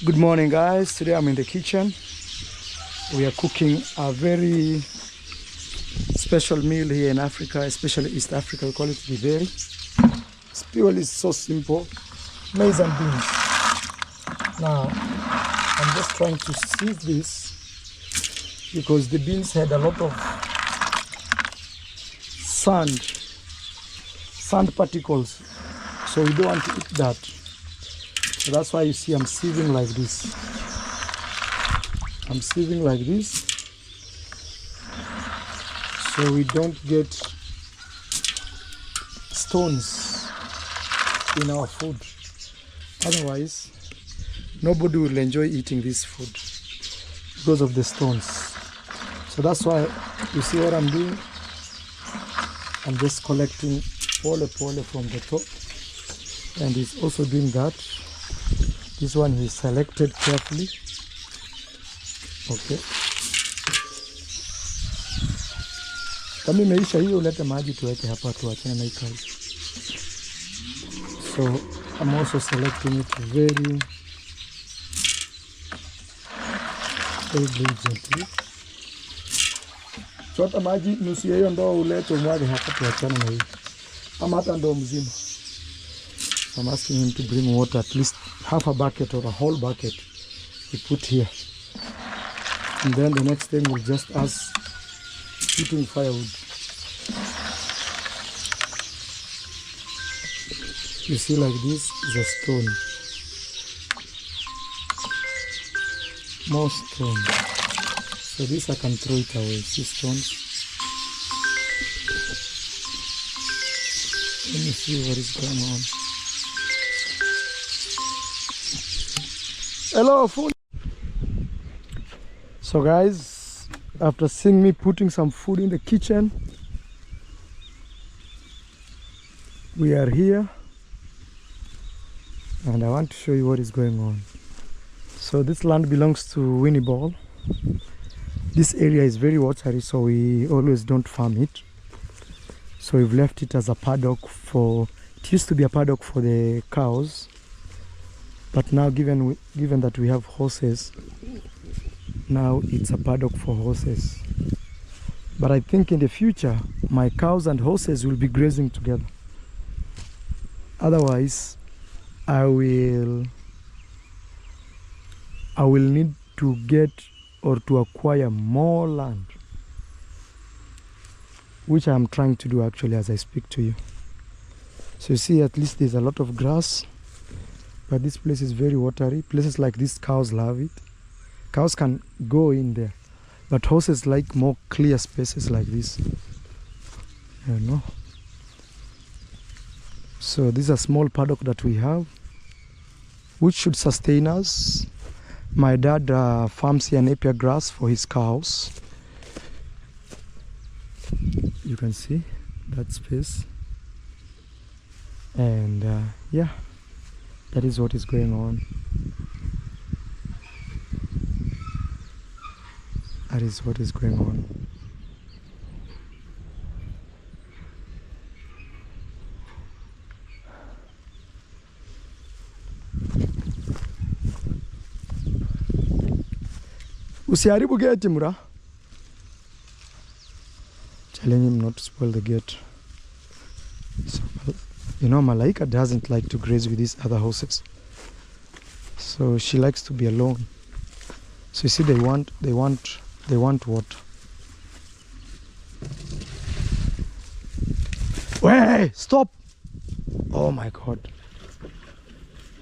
Good morning, guys. Today I'm in the kitchen. We are cooking a very special meal here in Africa, especially East Africa. We call it githeri. This meal is so simple: maize and beans. Now I'm just trying to sieve this because the beans had a lot of sand particles, so we don't want to eat that. So that's why you see I'm sieving like this. I'm sieving like this so we don't get stones in our food. Otherwise, nobody will enjoy eating this food because of the stones. So that's why you see what I'm doing. I'm just collecting pole from the top, and he's also doing that. This one he selected carefully. Okay. Kama imeisha hiyo, ulete maji tuweke hapa tuachane na hii kazi. So I'm also selecting it very gently. Chota maji nusu ya hiyo ndoo ulete umwage hapa tuachane na hii. Ama hata ndoo mzima. I'm asking him to bring water, at least half a bucket or a whole bucket we put here. And then the next thing we'll just ask heating firewood. You see, like this is a stone. More stone. So this I can throw it away. See stones? Let me see what is going on. Hello, food. So guys, after seeing me putting some food in the kitchen, we are here and I want to show you what is going on. So this land belongs to Winnie Ball. This area is very watery, so we always don't farm it. So we've left it as a paddock for, it used to be a paddock for the cows. But now given that we have horses, now it's a paddock for horses. But I think in the future, my cows and horses will be grazing together. Otherwise, I will need to get or to acquire more land, which I am trying to do actually as I speak to you. So you see, at least there's a lot of grass. But this place is very watery. Places like this, cows love it. Cows can go in there. But horses like more clear spaces like this. You know. So this is a small paddock that we have, which should sustain us. My dad farms here napier grass for his cows. You can see that space. And yeah. That is what is going on. That is what is going on. Usiharibu gate mura. Telling him not to spoil the gate. So, you know, Malaika doesn't like to graze with these other horses. So she likes to be alone. So you see, they want what? Wait, stop! Oh my God.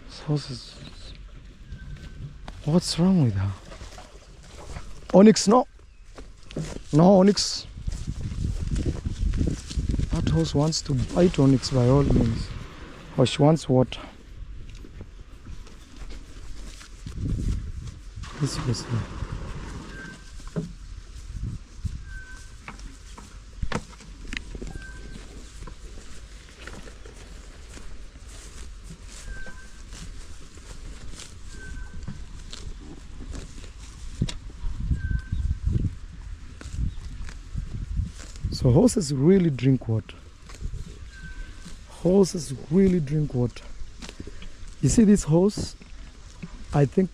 This horse is... What's wrong with her? Onyx, no. No, Onyx. That horse wants to bite Onyx by all means. Or she wants water. This was here. So horses really drink water. Horses really drink water. You see this horse? I think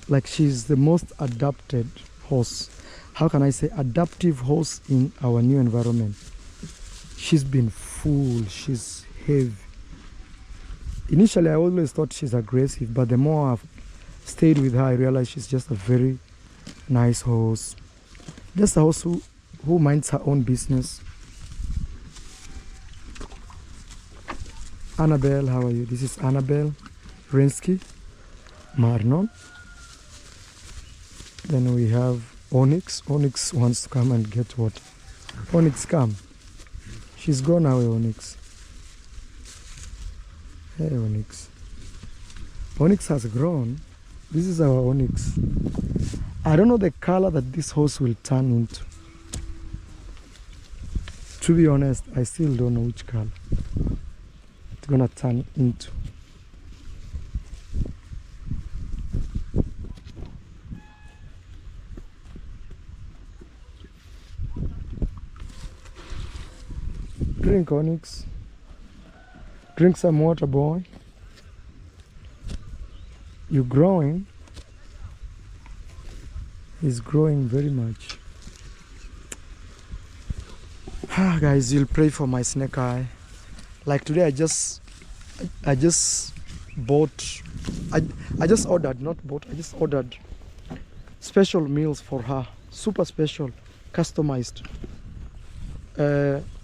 Like she's the most adapted horse. How can I say adaptive horse in our new environment? She's been full, she's heavy. Initially, I always thought she's aggressive, but the more I've stayed with her, I realized she's just a very nice horse. Just a horse who minds her own business. Annabelle, how are you? This is Annabelle, Rinsky, Marnon. Then we have Onyx. Onyx wants to come and get water. Onyx, come. She's gone away, Onyx. Hey, Onyx. Onyx has grown. This is our Onyx. I don't know the color that this horse will turn into. To be honest, I still don't know which color it's gonna turn into. Drink, Onyx. Drink some water, boy. You're growing. He's growing very much. Guys, you'll pray for my snake eye. Like today, I just ordered special meals for her, super special, customized,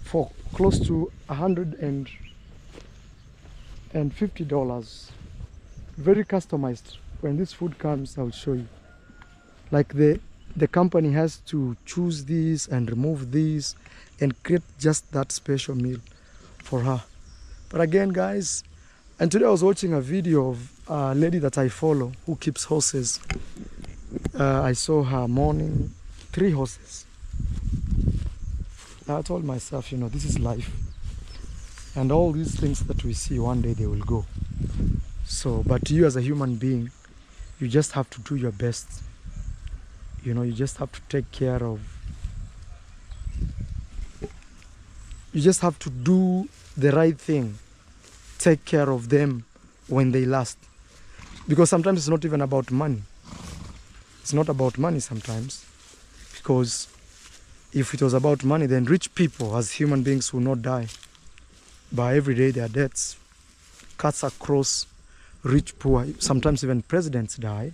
for close to $150. Very customized. When this food comes, I'll show you. Like the company has to choose this and remove this and create just that special meal for her. But again, guys, and today I was watching a video of a lady that I follow who keeps horses. I saw her mourning 3 horses. I told myself, you know, this is life. And all these things that we see, one day they will go. So, but you as a human being, you just have to do your best. You know, you just have to take care of, you just have to do the right thing. Take care of them when they last. Because sometimes it's not even about money. It's not about money sometimes. Because if it was about money, then rich people as human beings will not die. But every day there are deaths. Cuts across rich, poor. Sometimes even presidents die.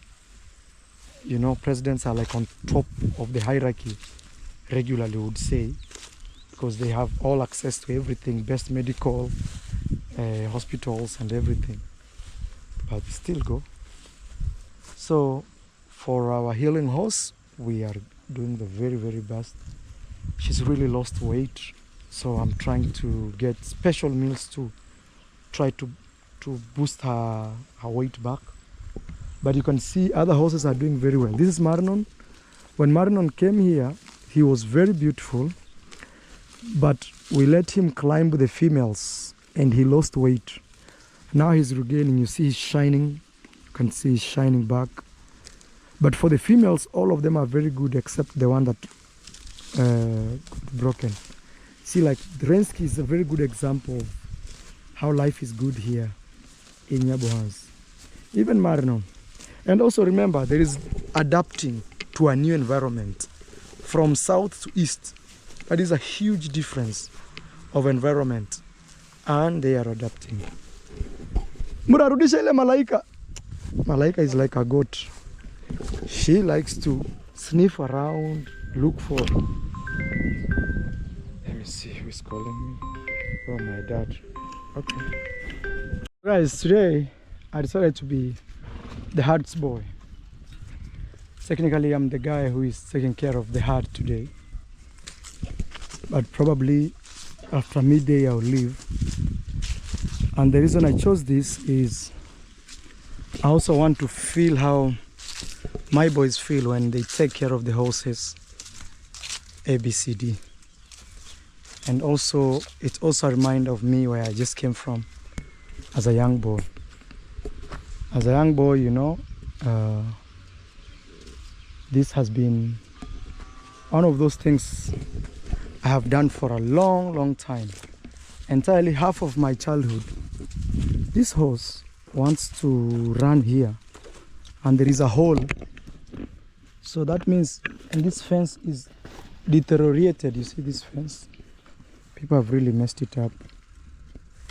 You know, presidents are like on top of the hierarchy, regularly would say, because they have all access to everything, best medical, hospitals and everything. But we still go. So for our healing horse, we are doing the very, very best. She's really lost weight, so I'm trying to get special meals to try to boost her weight back. But you can see other horses are doing very well. This is Marnon. When Marnon came here, he was very beautiful, but we let him climb with the females and he lost weight. Now he's regaining. You see he's shining. You can see he's shining back. But for the females, all of them are very good except the one that got broken. See, like Drensky is a very good example of how life is good here in Nyabohans. Even Marnon. And also remember, there is adapting to a new environment from south to east. That is a huge difference of environment, and they are adapting. Murarudisha ile malaika. Malaika is like a goat. She likes to sniff around, look for. Let me see who's calling me. Oh, my dad. Okay. Guys, today I decided to be the herds boy. Technically, I'm the guy who is taking care of the herd today. But probably after midday I'll leave. And the reason I chose this is I also want to feel how my boys feel when they take care of the horses. ABCD. And also it's also a reminder of me where I just came from as a young boy. As a young boy, you know, this has been one of those things I have done for a long, long time. Entirely half of my childhood. This horse wants to run here and there is a hole. So that means, and this fence is deteriorated. You see this fence? People have really messed it up.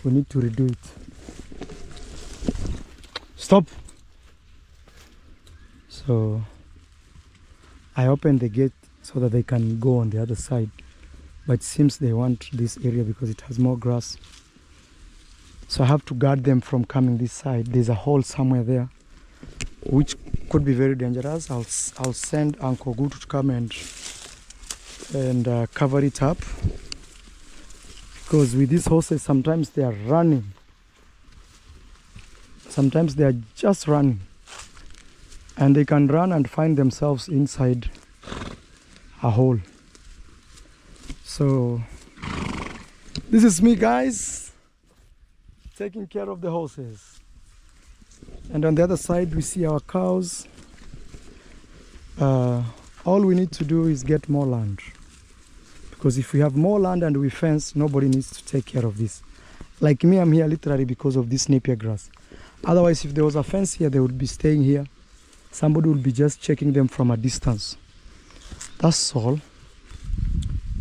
We need to redo it. Stop! So I opened the gate so that they can go on the other side, but it seems they want this area because it has more grass. So I have to guard them from coming this side. There's a hole somewhere there, which could be very dangerous. I'll send Uncle Gutu to come and cover it up, because with these horses sometimes they are running. Sometimes they are just running, and they can run and find themselves inside a hole. So this is me, guys, taking care of the horses. And on the other side we see our cows. All we need to do is get more land, because if we have more land and we fence, nobody needs to take care of this. Like me, I'm here literally because of this napier grass. Otherwise, if there was a fence here, they would be staying here. Somebody would be just checking them from a distance. That's all.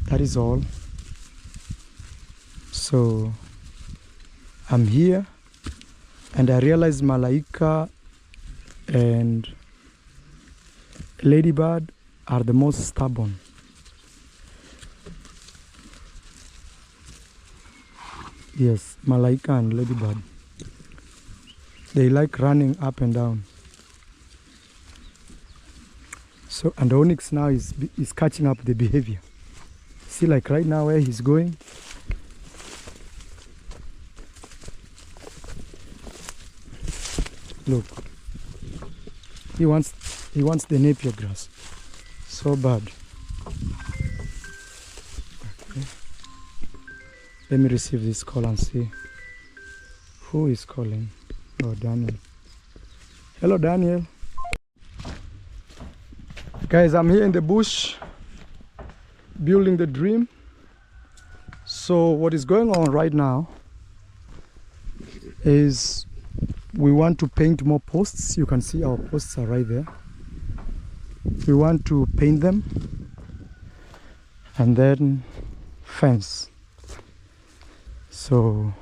That is all. So I'm here, and I realize Malaika and Ladybird are the most stubborn. Yes, Malaika and Ladybird. They like running up and down. So, and Onyx now is catching up the behavior. See, like right now where he's going. Look, he wants the napier grass so bad. Okay. Let me receive this call and see who is calling. Oh, Daniel. Hello, Daniel. Guys, I'm here in the bush building the dream. So what is going on right now is we want to paint more posts. You can see our posts are right there. We want to paint them and then fence. So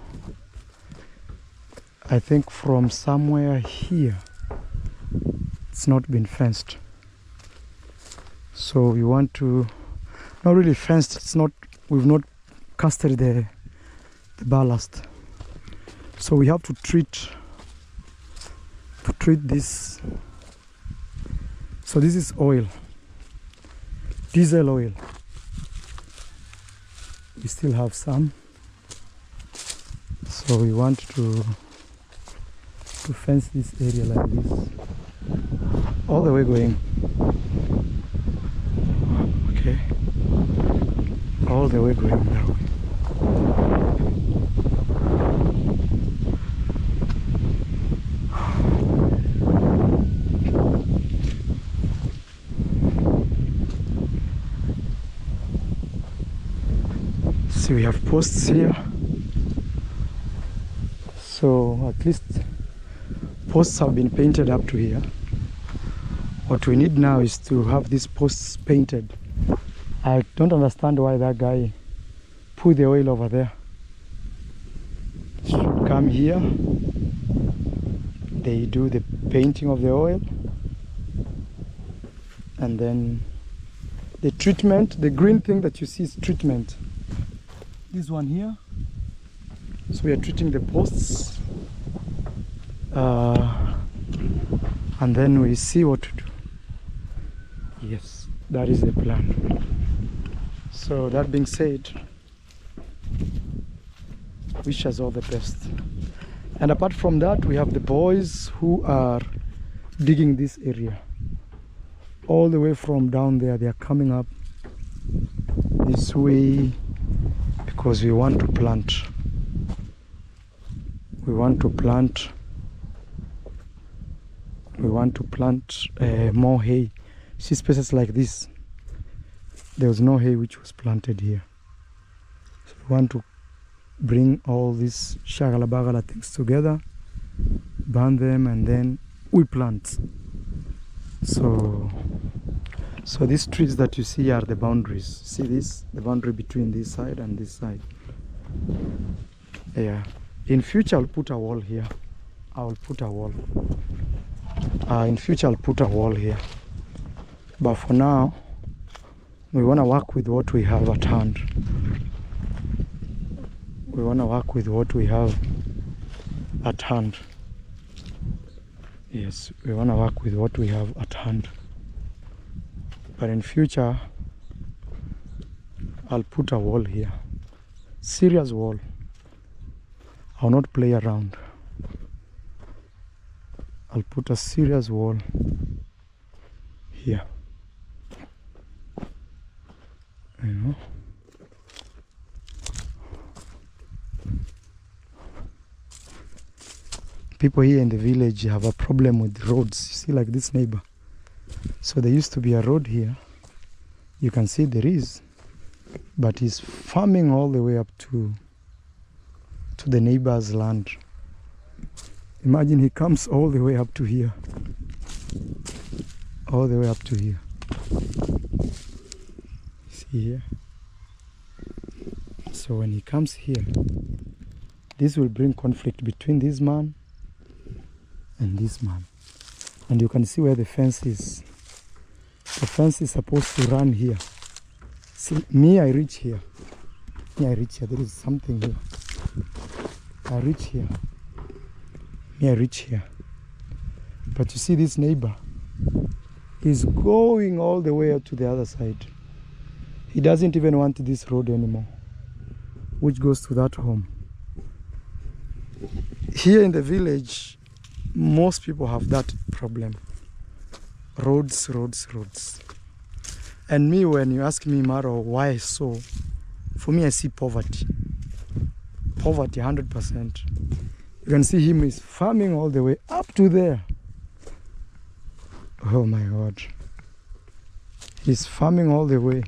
I think from somewhere here it's not been fenced. So we want to, not really fenced, it's not, we've not casted the ballast. So we have to treat this. So this is oil, diesel oil. We still have some. So we want to fence this area like this, all the way going. Okay, all the way going that way. See, we have posts here, so at least posts have been painted up to here. What we need now is to have these posts painted. I don't understand why that guy put the oil over there. Should come here, they do the painting of the oil, and then the treatment, the green thing that you see is treatment. This one here, so we are treating the posts, and then we see what to do. Yes, that is the plan. So that being said, wish us all the best. And apart from that, we have the boys who are digging this area all the way from down there. They are coming up this way because we want to plant. We want to plant more hay. See spaces like this, there was no hay which was planted here. So we want to bring all these shagala bagala things together, burn them, and then we plant. So these trees that you see are the boundaries. See this? The boundary between this side and this side. Yeah. In future I'll put a wall here. I'll put a wall. In future I'll put a wall here. But for now, we want to work with what we have at hand. We want to work with what we have at hand. Yes, we want to work with what we have at hand. But in future, I'll put a wall here. Serious wall. I'll not play around. I'll put a serious wall here. You know? People here in the village have a problem with roads. You see, like this neighbor. So there used to be a road here. You can see there is, but he's farming all the way up to the neighbor's land. Imagine he comes all the way up to here. All the way up to here. See here? So when he comes here, this will bring conflict between this man and this man. And you can see where the fence is. The fence is supposed to run here. See, me, I reach here. Me, I reach here. There is something here. I reach here. Me, I reach here. But you see this neighbor is going all the way up to the other side. He doesn't even want this road anymore, which goes to that home. Here in the village, most people have that problem. Roads, roads, roads. And me, when you ask me, Maro, why so? For me, I see poverty. Poverty, 100%. You can see him is farming all the way up to there. Oh my God. He's farming all the way.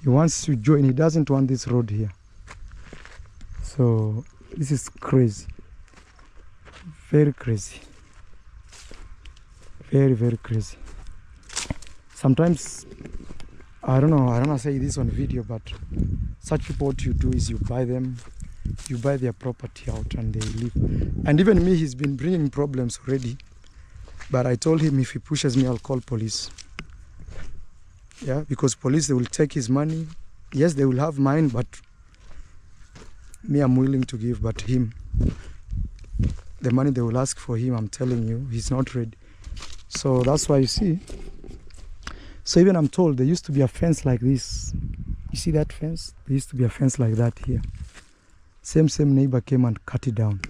He wants to join. He doesn't want this road here. So this is crazy. Very crazy. Very, very crazy. Sometimes, I don't know how to say this on video, but such people, what you do is you buy their property out and they leave. And even me, he's been bringing problems already. But I told him if he pushes me, I'll call police. Yeah, because police, they will take his money. Yes, they will have mine, but me, I'm willing to give. But him, the money they will ask for him, I'm telling you, he's not ready. So that's why you see. So even I'm told there used to be a fence like this. You see that fence? There used to be a fence like that here. Same neighbor came and cut it down.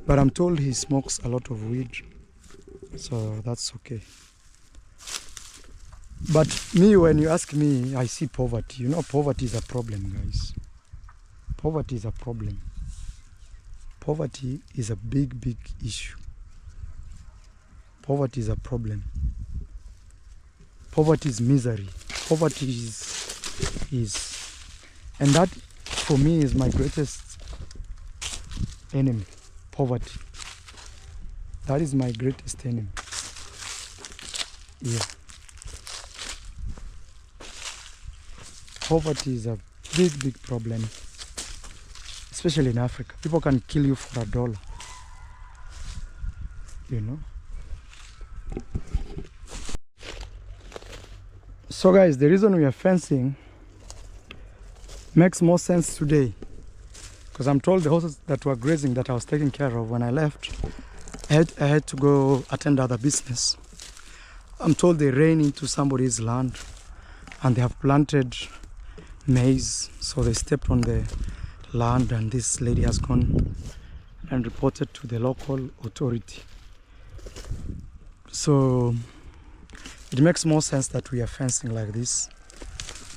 But I'm told he smokes a lot of weed. So that's okay. But me, when you ask me, I see poverty. You know, poverty is a problem, guys. Poverty is a problem. Poverty is a big, big issue. Poverty is a problem. Poverty is misery. Poverty is, and that for me is my greatest enemy. Poverty. That is my greatest enemy. Yeah. Poverty is a big, big problem, especially in Africa. People can kill you for $1. You know. So guys, the reason we are fencing makes more sense today, because I'm told the horses that were grazing that I was taking care of when I left, I had to go attend other business. I'm told they ran into somebody's land and they have planted maize, so they stepped on the land, and this lady has gone and reported to the local authority. So it makes more sense that we are fencing like this.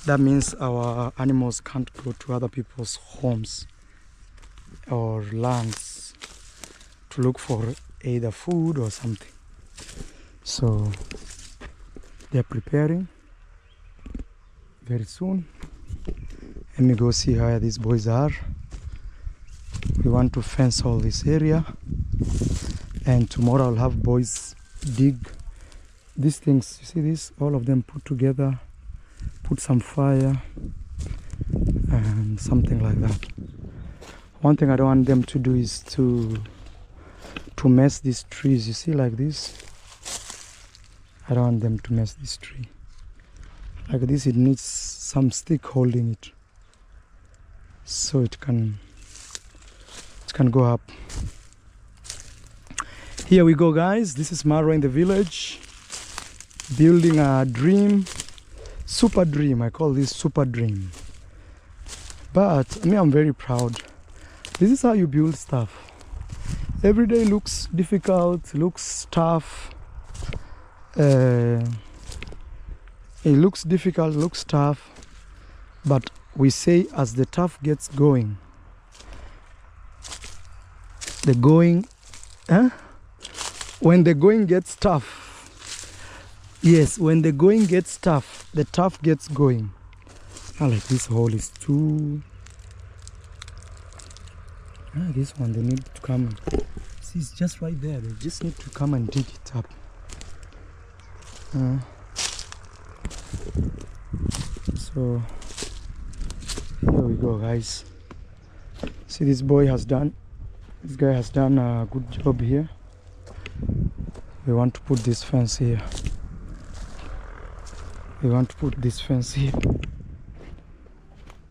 That means our animals can't go to other people's homes or lands to look for either food or something. So they're preparing very soon. Let me go see how these boys are. We want to fence all this area, and tomorrow I'll have boys dig these things, you see this, all of them put together, put some fire and something like that. One thing I don't want them to do is to mess these trees, you see, like this. I don't want them to mess this tree. Like this, it needs some stick holding it, so it can go up. Here we go, guys. This is Maro in the village, building a dream, super dream. I call this super dream. But me, I'm very proud. This is how you build stuff. Every day looks difficult, looks tough. It looks difficult, looks tough. But we say as the tough gets going, when the going gets tough, yes, when the going gets tough, the tough gets going. I like this hole is too. This one, they need to come and see, it's just right there. They just need to come and dig it up. So here we go, guys. See, this guy has done a good job here. We want to put this fence here.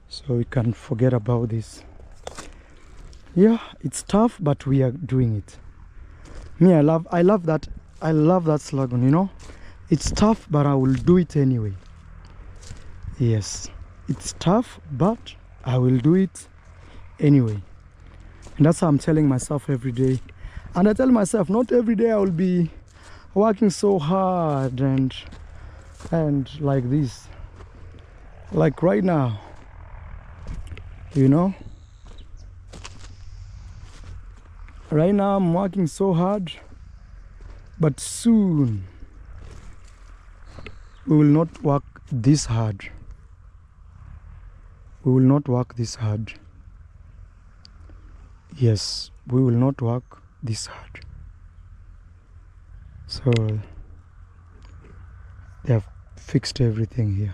So we can forget about this. Yeah, it's tough, but we are doing it. Me, I love that slogan, you know. It's tough, but I will do it anyway. Yes, it's tough, but I will do it anyway. And that's how I'm telling myself every day. And I tell myself, not every day I will be working so hard and like this. Like right now, you know. Right now I'm working so hard, but soon we will not work this hard. We will not work this hard. Yes, we will not work this hard. So they have fixed everything here.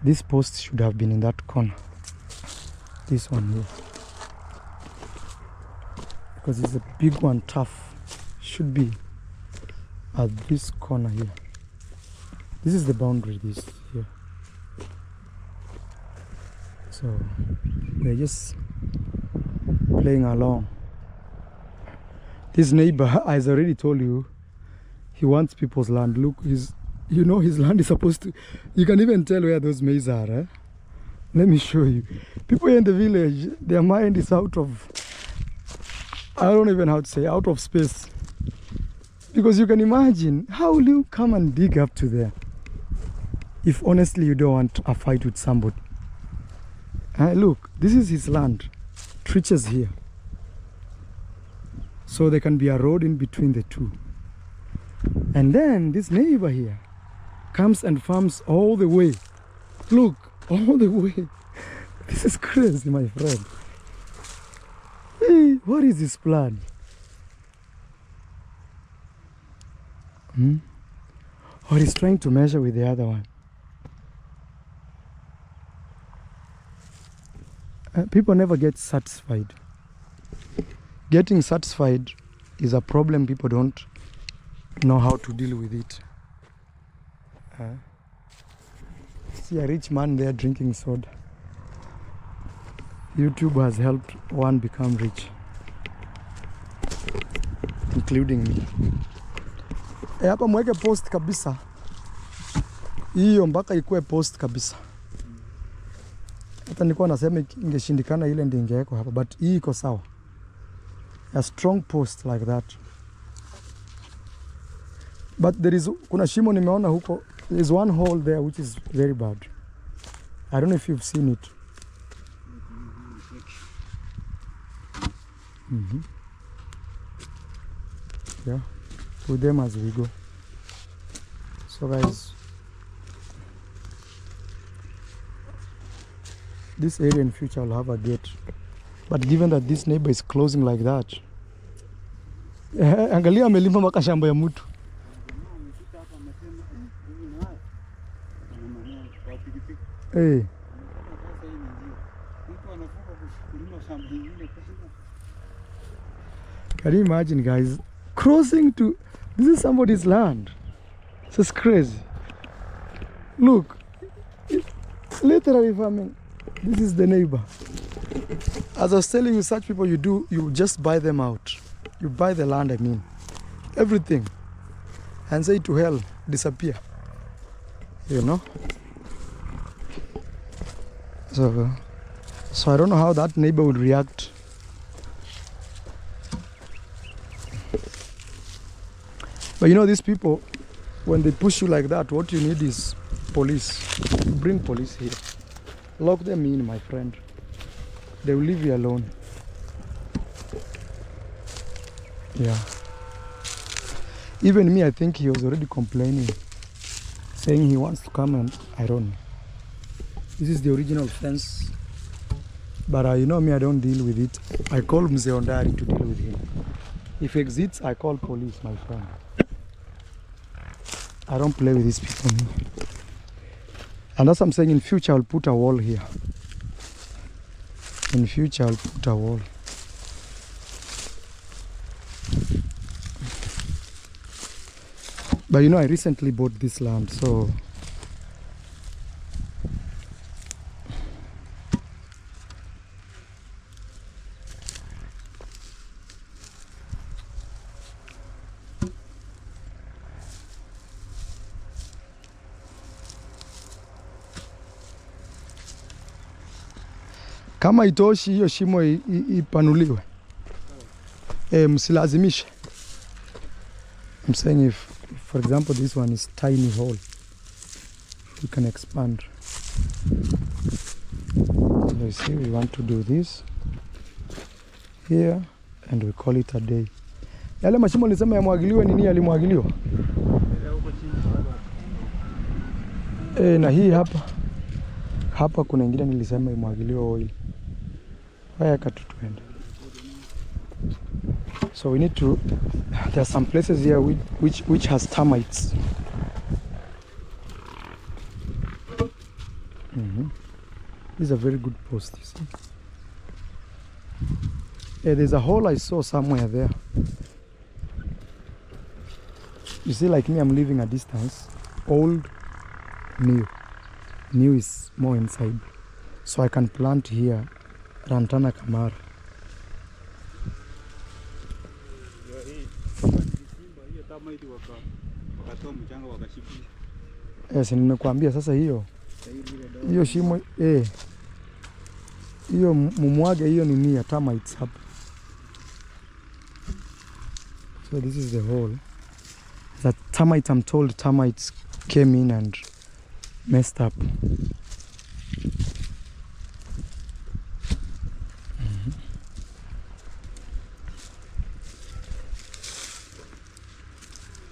This post should have been in that corner. This one here. Because it's a big one, tough. Should be at this corner here. This is the boundary, this here. So we're just playing along. This neighbor, as I already told you, he wants people's land. Look, his land is supposed to, you can even tell where those maize are. Eh? Let me show you. People here in the village, their mind is out of, I don't even know how to say, out of space. Because you can imagine, how will you come and dig up to there if honestly you don't want a fight with somebody? Look, this is his land, trenches here. So there can be a road in between the two. And then this neighbor here comes and farms all the way. Look, all the way. This is crazy, my friend. Hey, what is this plan? Or he's trying to measure with the other one. People never get satisfied. Getting satisfied is a problem. People don't know how to deal with it. See a rich man there drinking soda. YouTube has helped one become rich, including me. Hapa mweke post kabisa. Hiyo mpaka ikuwe post kabisa. Hata nilikuwa nasema ingeshindikana ile ndio ingewekwa hapa, but hii iko sawa. A strong post like that. But there is, kuna shimo nimeona huko. There is one hole there which is very bad. I don't know if you've seen it. Yeah, with them as we go. So guys, this area in future will have a gate, but given that this neighbor is closing like that, angalia amelima mpaka shamba ya mtu. Hey. Can you imagine, guys, crossing to, this is somebody's land. This is crazy. Look, it's literally farming. This is the neighbor. As I was telling you, such people, you just buy them out. You buy the land, I mean, everything, and say to hell, disappear, you know. So I don't know how that neighbor would react. But you know, these people, when they push you like that, what you need is police. Bring police here. Lock them in, my friend. They will leave you alone. Yeah. Even me, I think he was already complaining, saying he wants to come, and I don't know. This is the original fence. But you know me, I don't deal with it. I call Mzee Ondari to deal with him. If he exits, I call police, my friend. I don't play with these people. Me. And that's what I'm saying, in future I'll put a wall here. In future I'll put a wall. But you know, I recently bought this land, so kama itoshi hiyo shimo ipanuliwe. Msilazimishe. I'm saying if, for example, this one is tiny hole, you can expand. So you see, we want to do this here and we call it a day. Yale mashimo nilisema yamwagiliwe, nini yalimwagiliwa? Na hii hapa kuna ingine nilisema imwagiliwe oil. Haya katutuende. So we need to, there are some places here which has termites. This is a very good post, you see. Yeah, there's a hole I saw somewhere there. You see, like me, I'm living a distance. Old, new. New is more inside. So I can plant here Rantana Kamara. Yes, nimekuambia sasa hiyo shimo hiyo mumwage hiyo nini ya termites hapa. So this is the hole. The termite, I'm told termites came in and messed up.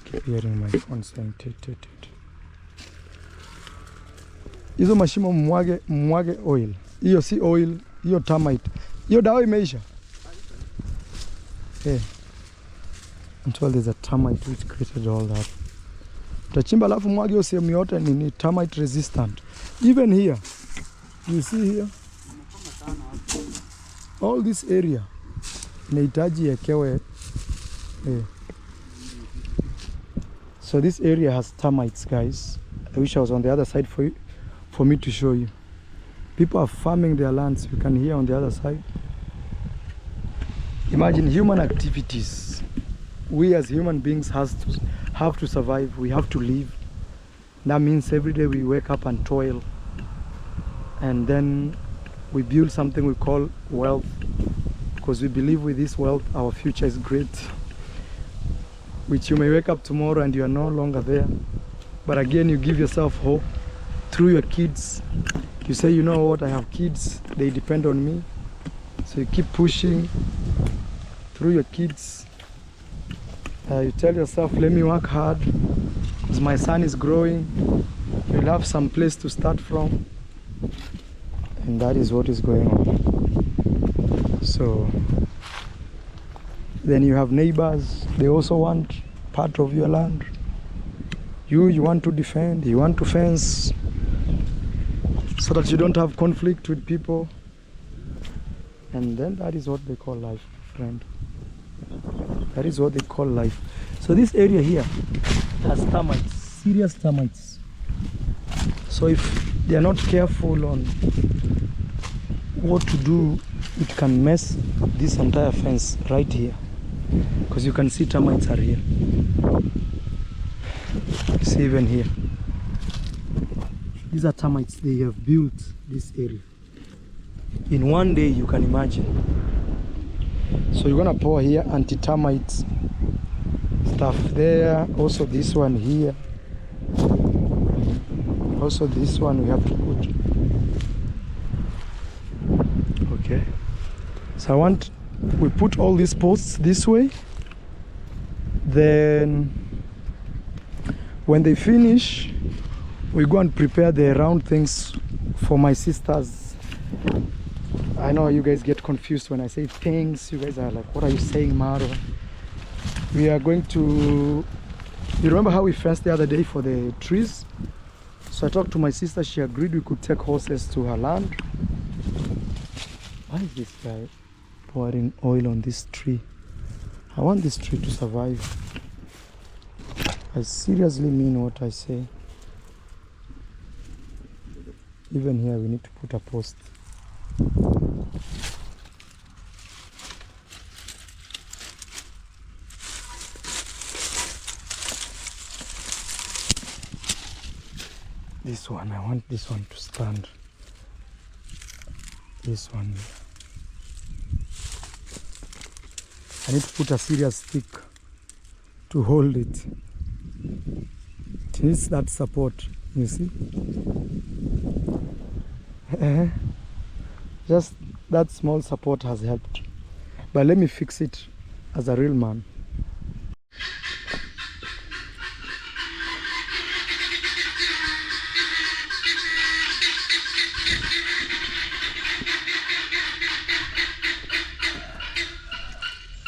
Keep hearing my phone saying tit. Hizo mashimo mwage oil. Hiyo si oil, hiyo termite. Hiyo dawa imeisha. I'm told there's a termite which created all that. Utachimba alafu mwage hiyo sehemu yote ni termite resistant. Even here, you see here, all this area inahitaji yekewe. So this area has termites, guys. I wish I was on the other side for me to show you. People are farming their lands. You can hear on the other side. Imagine human activities. We as human beings have to survive. We have to live. That means every day we wake up and toil, and then we build something we call wealth, because we believe with this wealth our future is great. Which you may wake up tomorrow and you are no longer there, but again you give yourself hope through your kids. You say, you know what, I have kids, they depend on me, so you keep pushing through your kids. You tell yourself, let me work hard because my son is growing. You'll have some place to start from, and that is what is going on. So then you have neighbors, they also want part of your land. You want to defend, you want to fence. so that you don't have conflict with people. And then that is what they call life, friend. That is what they call life. So this area here has termites, serious termites. So if they are not careful on what to do, it can mess this entire fence right here, because you can see termites are here. See, even here, these are termites. They have built this area in one day, you can imagine. So you're gonna pour here anti-termite stuff there. Also this one here, also this one we have to put. Okay, so we put all these posts this way. Then when they finish, we go and prepare the round things for my sisters. I know you guys get confused when I say things. You guys are like, what are you saying, Marwa? We are going to, you remember how we fenced the other day for the trees? So I talked to my sister, she agreed we could take horses to her land. Why is this guy pouring oil on this tree? I want this tree to survive. I seriously mean what I say. Even here we need to put a post. This one, I want this one to stand. This one. I need to put a serious stick to hold it. It needs that support, you see? Just that small support has helped. But let me fix it as a real man.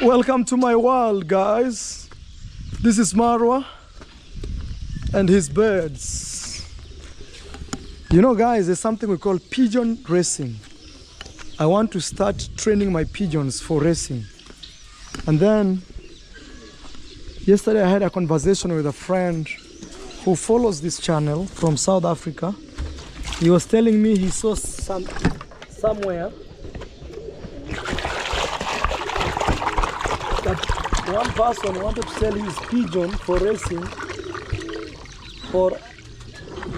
Welcome to my world, guys. This is Marwa and his birds. You know, guys, there's something we call pigeon racing. I want to start training my pigeons for racing. And then yesterday I had a conversation with a friend who follows this channel from South Africa. He was telling me he saw somewhere that one person wanted to sell his pigeon for racing for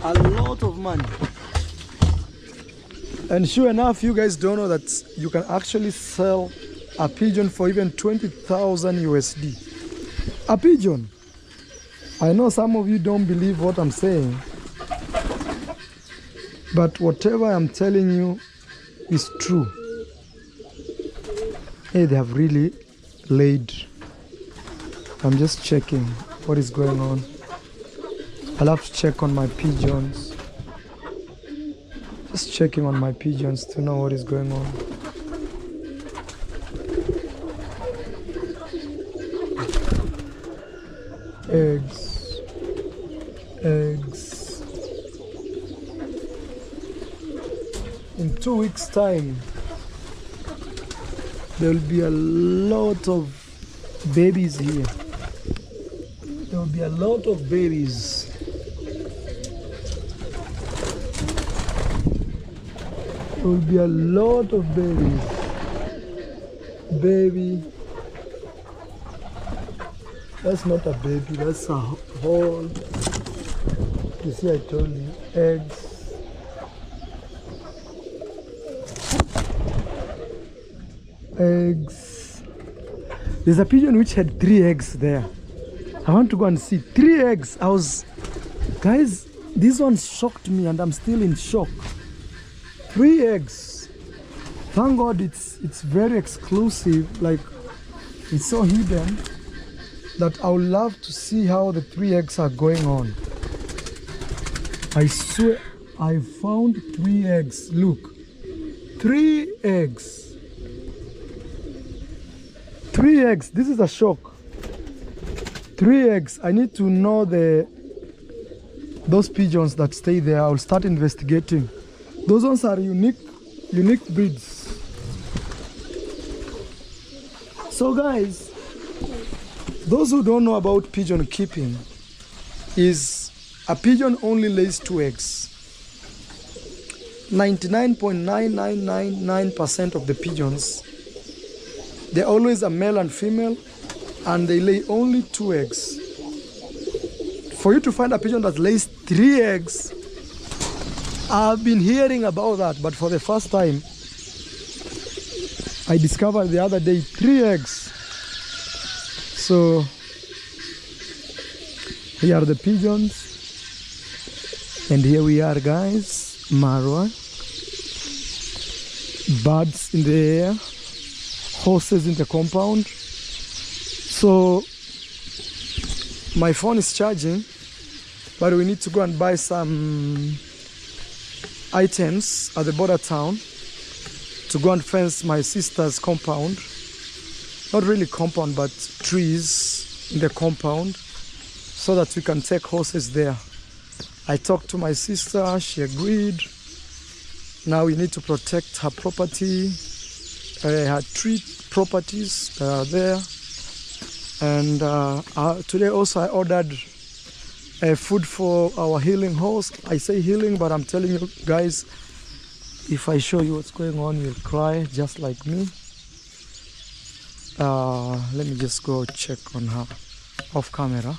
a lot of money. And sure enough, you guys don't know that you can actually sell a pigeon for even 20,000 USD. A pigeon. I know some of you don't believe what I'm saying, but whatever I'm telling you is true. Hey, they have really laid. I'm just checking what is going on. I'll have to check on my pigeons. Just checking on my pigeons to know what is going on. Eggs. Eggs. In 2 weeks' time, there will be a lot of babies here. There will be a lot of babies. There will be a lot of babies. Baby. That's not a baby, that's a whole. You see, I told you, eggs. Eggs. There's a pigeon which had 3 eggs there. I want to go and see 3 eggs. Guys, this one shocked me and I'm still in shock. 3 eggs. Thank God it's very exclusive, like it's so hidden that I would love to see how the 3 eggs are going on. I swear I found 3 eggs. Look, 3 eggs. 3 eggs. This is a shock. 3 eggs. I need to know those pigeons that stay there. I'll start investigating Those ones are unique breeds. So guys, those who don't know about pigeon keeping, is a pigeon only lays 2 eggs. 99.9999% of the pigeons, they're always a male and female, and they lay only 2 eggs. For you to find a pigeon that lays 3 eggs, I've been hearing about that, but for the first time, I discovered the other day 3 eggs. So here are the pigeons, and here we are, guys. Marwa, birds in the air, horses in the compound. So my phone is charging, but we need to go and buy some items at the border town to go and fence my sister's compound. Not really compound, but trees in the compound, so that we can take horses there. I talked to my sister, she agreed. Now we need to protect her property, her tree properties that are there. And today also I ordered food for our healing horse. I say healing, but I'm telling you guys, if I show you what's going on, you'll cry just like me. Let me just go check on her off camera.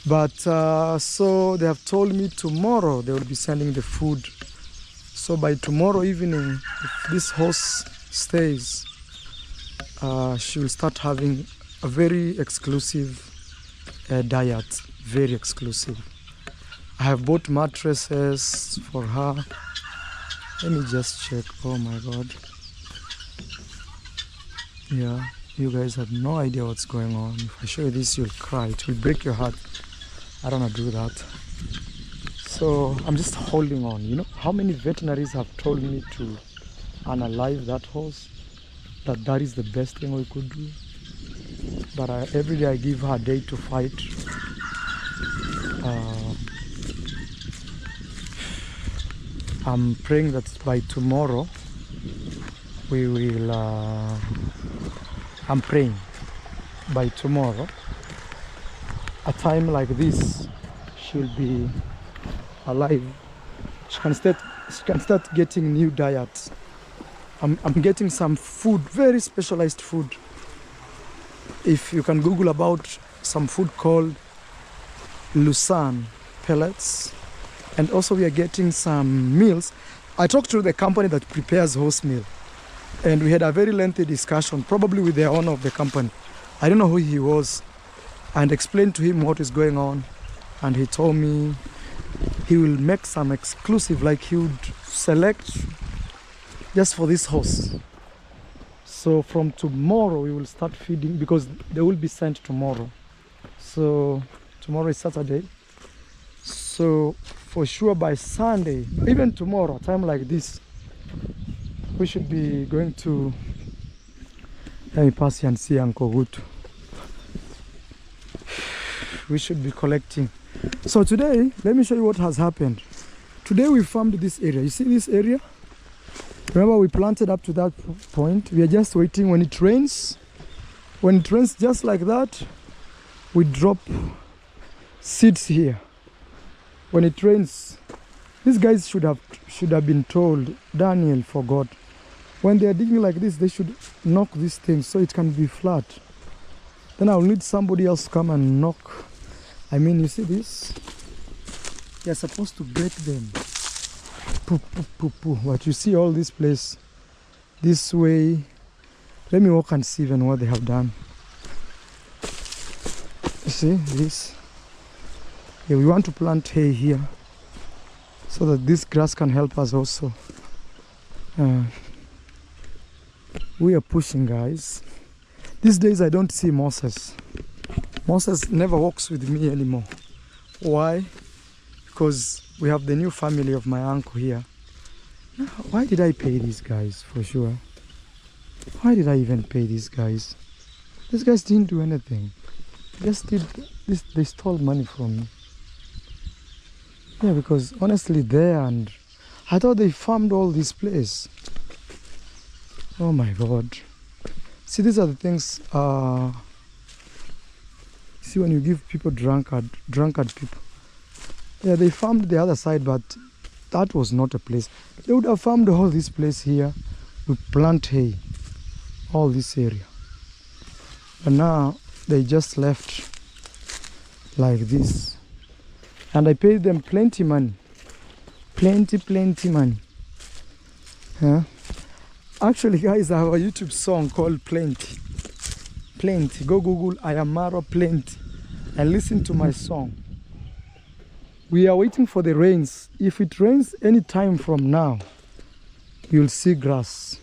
But so they have told me tomorrow they will be sending the food. So by tomorrow evening, if this horse stays, she will start having a very exclusive diet, very exclusive. I have bought mattresses for her. Let me just check. Oh my God. Yeah, you guys have no idea what's going on. If I show you this, you'll cry. It will break your heart. I don't want to do that. So I'm just holding on. You know how many veterinaries have told me to unalive that horse, that is the best thing we could do. But every day I give her a day to fight. I'm praying that by tomorrow we will I'm praying by tomorrow, a time like this, she'll be alive. She can start getting new diets. I'm getting some food, very specialized food. If you can Google about some food called Lucerne pellets, and also we are getting some meals. I talked to the company that prepares horse meal, and we had a very lengthy discussion, probably with the owner of the company. I don't know who he was, and explained to him what is going on, and he told me he will make some exclusive, like he would select just for this horse. So from tomorrow we will start feeding, because they will be sent tomorrow. So tomorrow is Saturday. So for sure by Sunday, even tomorrow, a time like this, we should be going to, let me pass here and see Uncle Gutu. We should be collecting. So today, let me show you what has happened. Today we farmed this area. You see this area? Remember, we planted up to that point. We are just waiting when it rains. When it rains just like that, we drop seeds here. When it rains, these guys should have been told. Daniel forgot. When they are digging like this, they should knock these things so it can be flat. Then I'll need somebody else to come and knock. I mean, you see this? You're supposed to break them. Poo, poo, poo, poo. But you see all this place, this way. Let me walk and see even what they have done. You see this? Yeah, we want to plant hay here so that this grass can help us also. We are pushing, guys. These days I don't see Moses. Moses never walks with me anymore. Why? Because we have the new family of my uncle here. Why did I pay these guys, for sure? Why did I even pay these guys? These guys didn't do anything. Just did this. They stole money from me. Yeah, because honestly, there and I thought they farmed all this place. Oh my God. See, these are the things, see, when you give people drunkard people. Yeah, they farmed the other side, but that was not a place. They would have farmed all this place here with plant hay, all this area. But now they just left like this. And I paid them plenty money. Plenty money. Yeah. Actually, guys, I have a YouTube song called Plenty. Plenty. Go Google Ayamaro Plenty and listen to my song. We are waiting for the rains. If it rains any time from now, you'll see grass.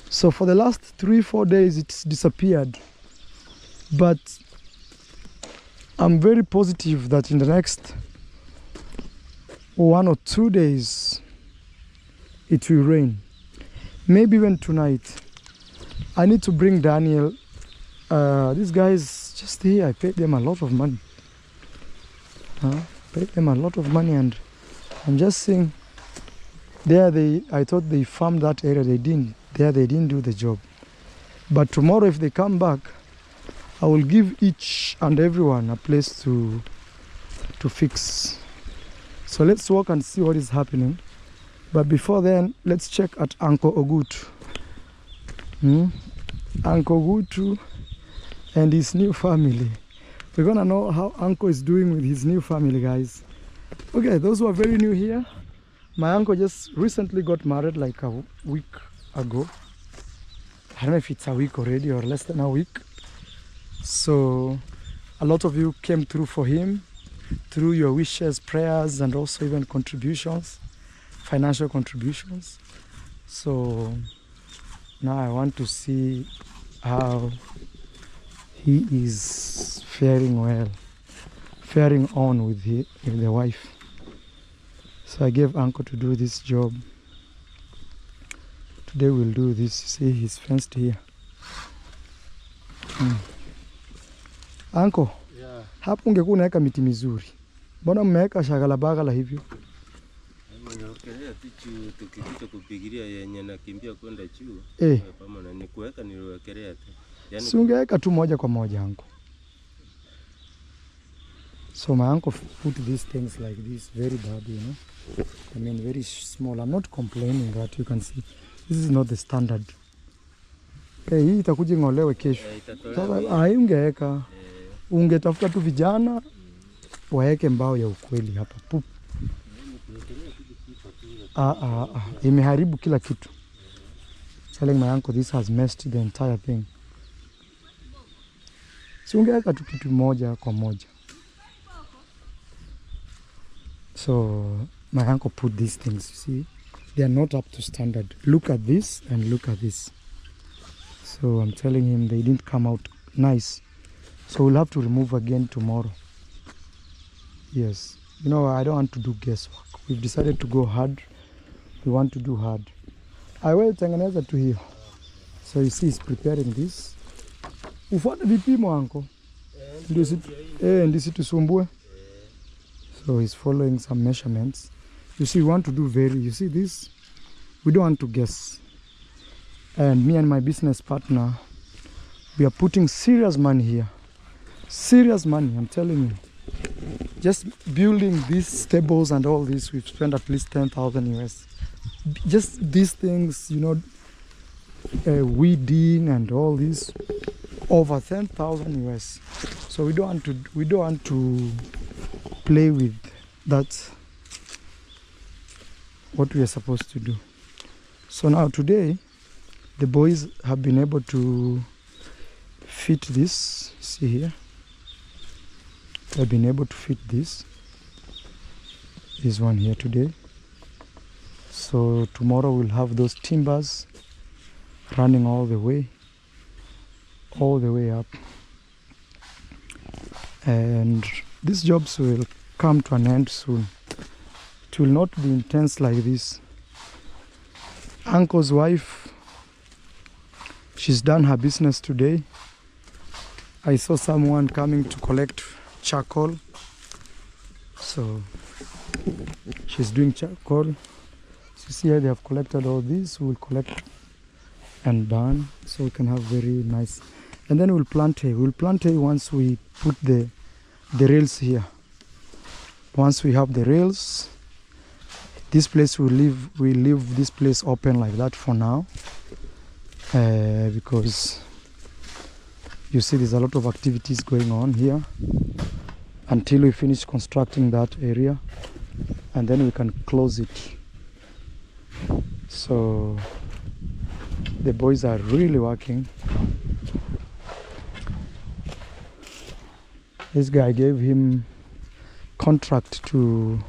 So for the last 3-4 days, it's disappeared. But I'm very positive that in the next 1 or 2 days, it will rain. Maybe even tonight. I need to bring Daniel. These guys just here, I paid them a lot of money. Paid them a lot of money, and I'm just saying, I thought they farmed that area. They didn't. They didn't do the job. But tomorrow, if they come back, I will give each and everyone a place to fix. So let's walk and see what is happening. But before then, let's check at Uncle Ogutu. Uncle Ogutu and his new family. We're gonna know how Uncle is doing with his new family, guys. Okay, those who are very new here, my uncle just recently got married like a week ago. I don't know if it's a week already or less than a week. So a lot of you came through for him through your wishes, prayers, and also even contributions, financial contributions. So now I want to see how he is faring on with the wife. So I gave Uncle to do this job. Today we'll do this. See, he's fenced here. Uncle, yeah. Hapo ungekuwa unaweka miti mizuri. Mbona mmeweka shagala bagala hivyo? Nimeokelea tu tukipita kupigilia yenye nakimbia kwenda juu. Pamoja ni kuweka niliwekelea tu. Yaani si ungeweka tu moja kwa moja Uncle. So my uncle put these things like this very bad, you know. I mean very small. I'm not complaining, but you can see this is not the standard. Hii itakuja ngolewe kesho. Sasa ungeweka ungetafuta tu vijana waeke mbao ya ukweli hapa. Pup. Imeharibu kila kitu. Telling my uncle this has messed the entire thing. Si ungeweka tu kitu moja kwa moja. So my uncle put these things, you see, they are not up to standard. Look at this and look at this. So I'm telling him they didn't come out nice. So we'll have to remove again tomorrow. Yes, you know, I don't want to do guesswork. We've decided to go hard. We want to do hard. I will tengeneza to here. So you see he's preparing this. Ufuate vipimo uncle. Ndisi tusumbue. So he's following some measurements. You see, we want to do you see this? We don't want to guess. And me and my business partner, we are putting serious money here. Serious money, I'm telling you. Just building these tables and all this, we've spent at least 10,000 US. Just these things, you know, weeding and all this, over 10,000 US. So we don't want to play with that, what we are supposed to do. So now today the boys have been able to fit this. See here, they've been able to fit this one here today. So tomorrow we'll have those timbers running all the way up, and these jobs will come to an end soon. It will not be intense like this. Uncle's wife, she's done her business today. I saw someone coming to collect charcoal. So she's doing charcoal. You see here they have collected all these. We'll collect and burn so we can have very nice. And then we'll plant hay. We'll plant hay once we put the rails here. Once we have the rails, this place we'll leave this place open like that for now, because you see there's a lot of activities going on here until we finish constructing that area, and then we can close it. So the boys are really working. This guy gave him contract to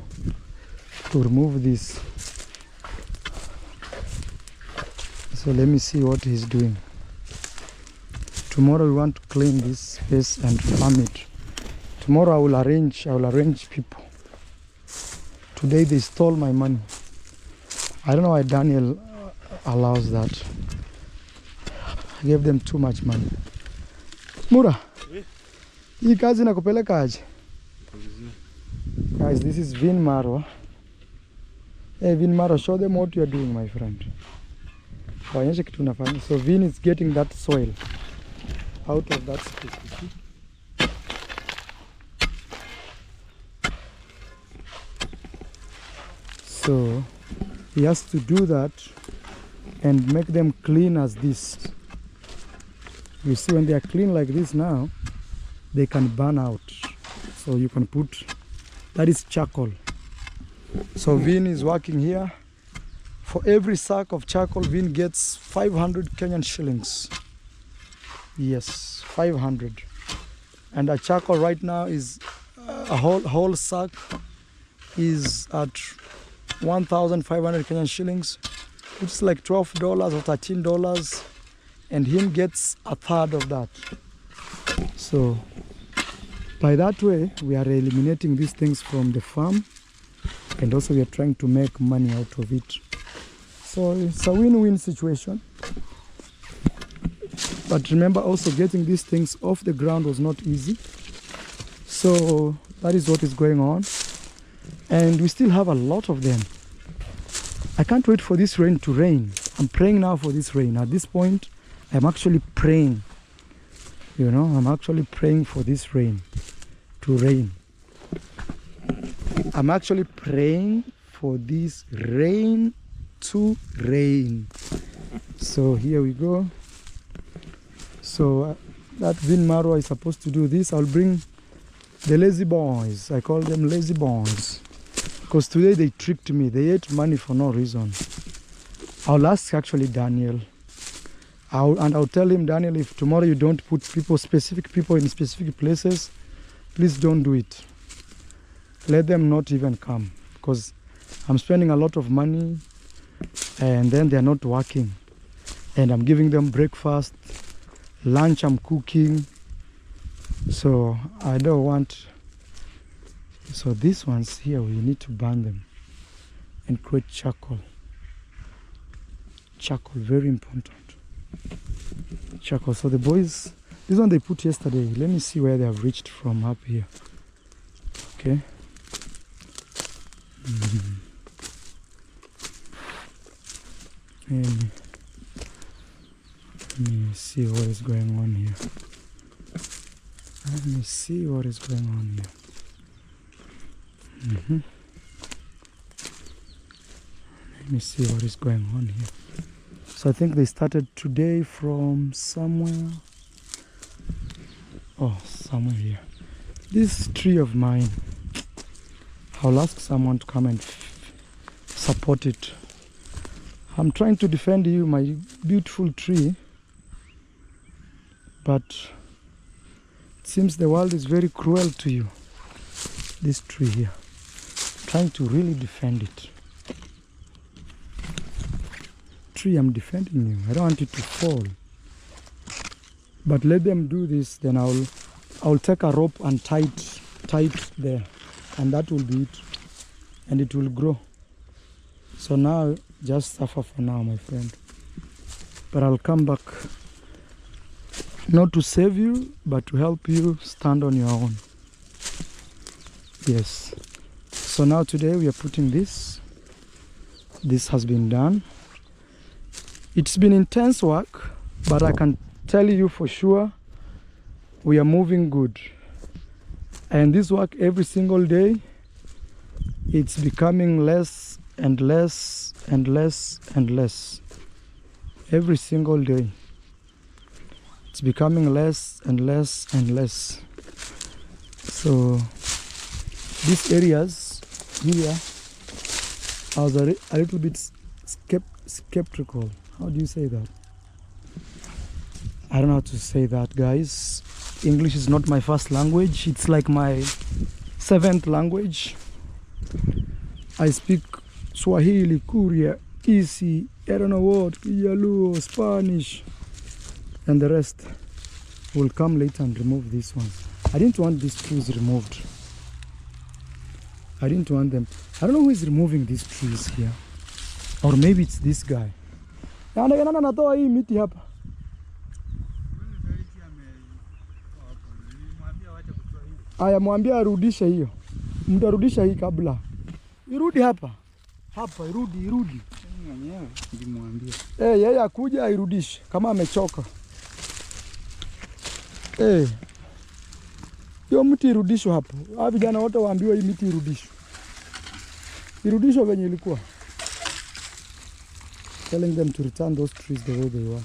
remove this. So let me see what he's doing. Tomorrow we want to clean this space and farm it. Tomorrow I will arrange people. Today they stole my money. I don't know why Daniel allows that. I gave them too much money. Mura, hii kazi nakupeleka aje? Guys, this is Vin Marwa. Hey Vin Marwa, show them what you are doing, my friend. Waonyeshe kitu unafanya. So Vin is getting that soil out of that space. You see? So he has to do that and make them clean as this. You see, when they are clean like this now, they can burn out. So you can put, that is charcoal. So Vin is working here. For every sack of charcoal, Vin gets 500 Kenyan shillings. Yes, 500. And a charcoal right now is a whole sack is at 1,500 Kenyan shillings, which is like $12 or $13, and him gets a third of that. So by that way, we are eliminating these things from the farm, and also we are trying to make money out of it. So it's a win-win situation. But remember, also getting these things off the ground was not easy. So that is what is going on. And we still have a lot of them. I can't wait for this rain to rain. I'm praying now for this rain. At this point, I'm actually praying. You know, I'm actually praying for this rain to rain. I'm actually praying for this rain to rain. So here we go. So that Vin Marwa is supposed to do this. I'll bring the lazy boys. I call them lazy boys, because today they tricked me. They ate money for no reason. I'll ask actually Daniel. I'll tell him, Daniel, if tomorrow you don't put specific people in specific places, please don't do it. Let them not even come, because I'm spending a lot of money and then they're not working. And I'm giving them breakfast, lunch I'm cooking. So I don't want. So these ones here, we need to burn them and create charcoal. Charcoal, very important. Charcoal. So the boys, this one they put yesterday. Let me see where they have reached from up here. Okay. Let me see what is going on here. Let me see what is going on here. Let me see what is going on here. So I think they started today from somewhere. Oh, somewhere here. This tree of mine, I'll ask someone to come and support it. I'm trying to defend you, my beautiful tree, but it seems the world is very cruel to you. This tree here, I'm trying to really defend it. Tree, I'm defending you. I don't want it to fall. But let them do this, then I'll take a rope and tie it there, and that will be it, and it will grow. So now just suffer for now, my friend. But I'll come back, not to save you, but to help you stand on your own. Yes. So now today we are putting this. this has been done. It's been intense work, but I can tell you for sure we are moving good. And this work every single day, it's becoming less and less and less and less. Every single day, it's becoming less and less and less. So these areas here, I was a little bit skeptical. How do you say that? I don't know how to say that, guys. English is not my first language. It's like my 7th language. I speak Swahili, Korea, Isi, I don't know what, Yaluo, Spanish, and the rest will come later and remove these ones. I didn't want these trees removed. I didn't want them. I don't know who is removing these trees here. Or maybe it's this guy. Natoa hii miti hapa. Aya, mwambia arudishe hiyo. Mtarudisha hii kabla. Irudi hapa. Hapa irudi. Mwenyewe nilimwambia. Yeye akuja airudishe kama amechoka. Hiyo mti irudishwe hapo. Hawa vijana wote waambiwa hii miti irudishwe. Irudishwe venye ilikuwa. Telling them to return those trees the way they were.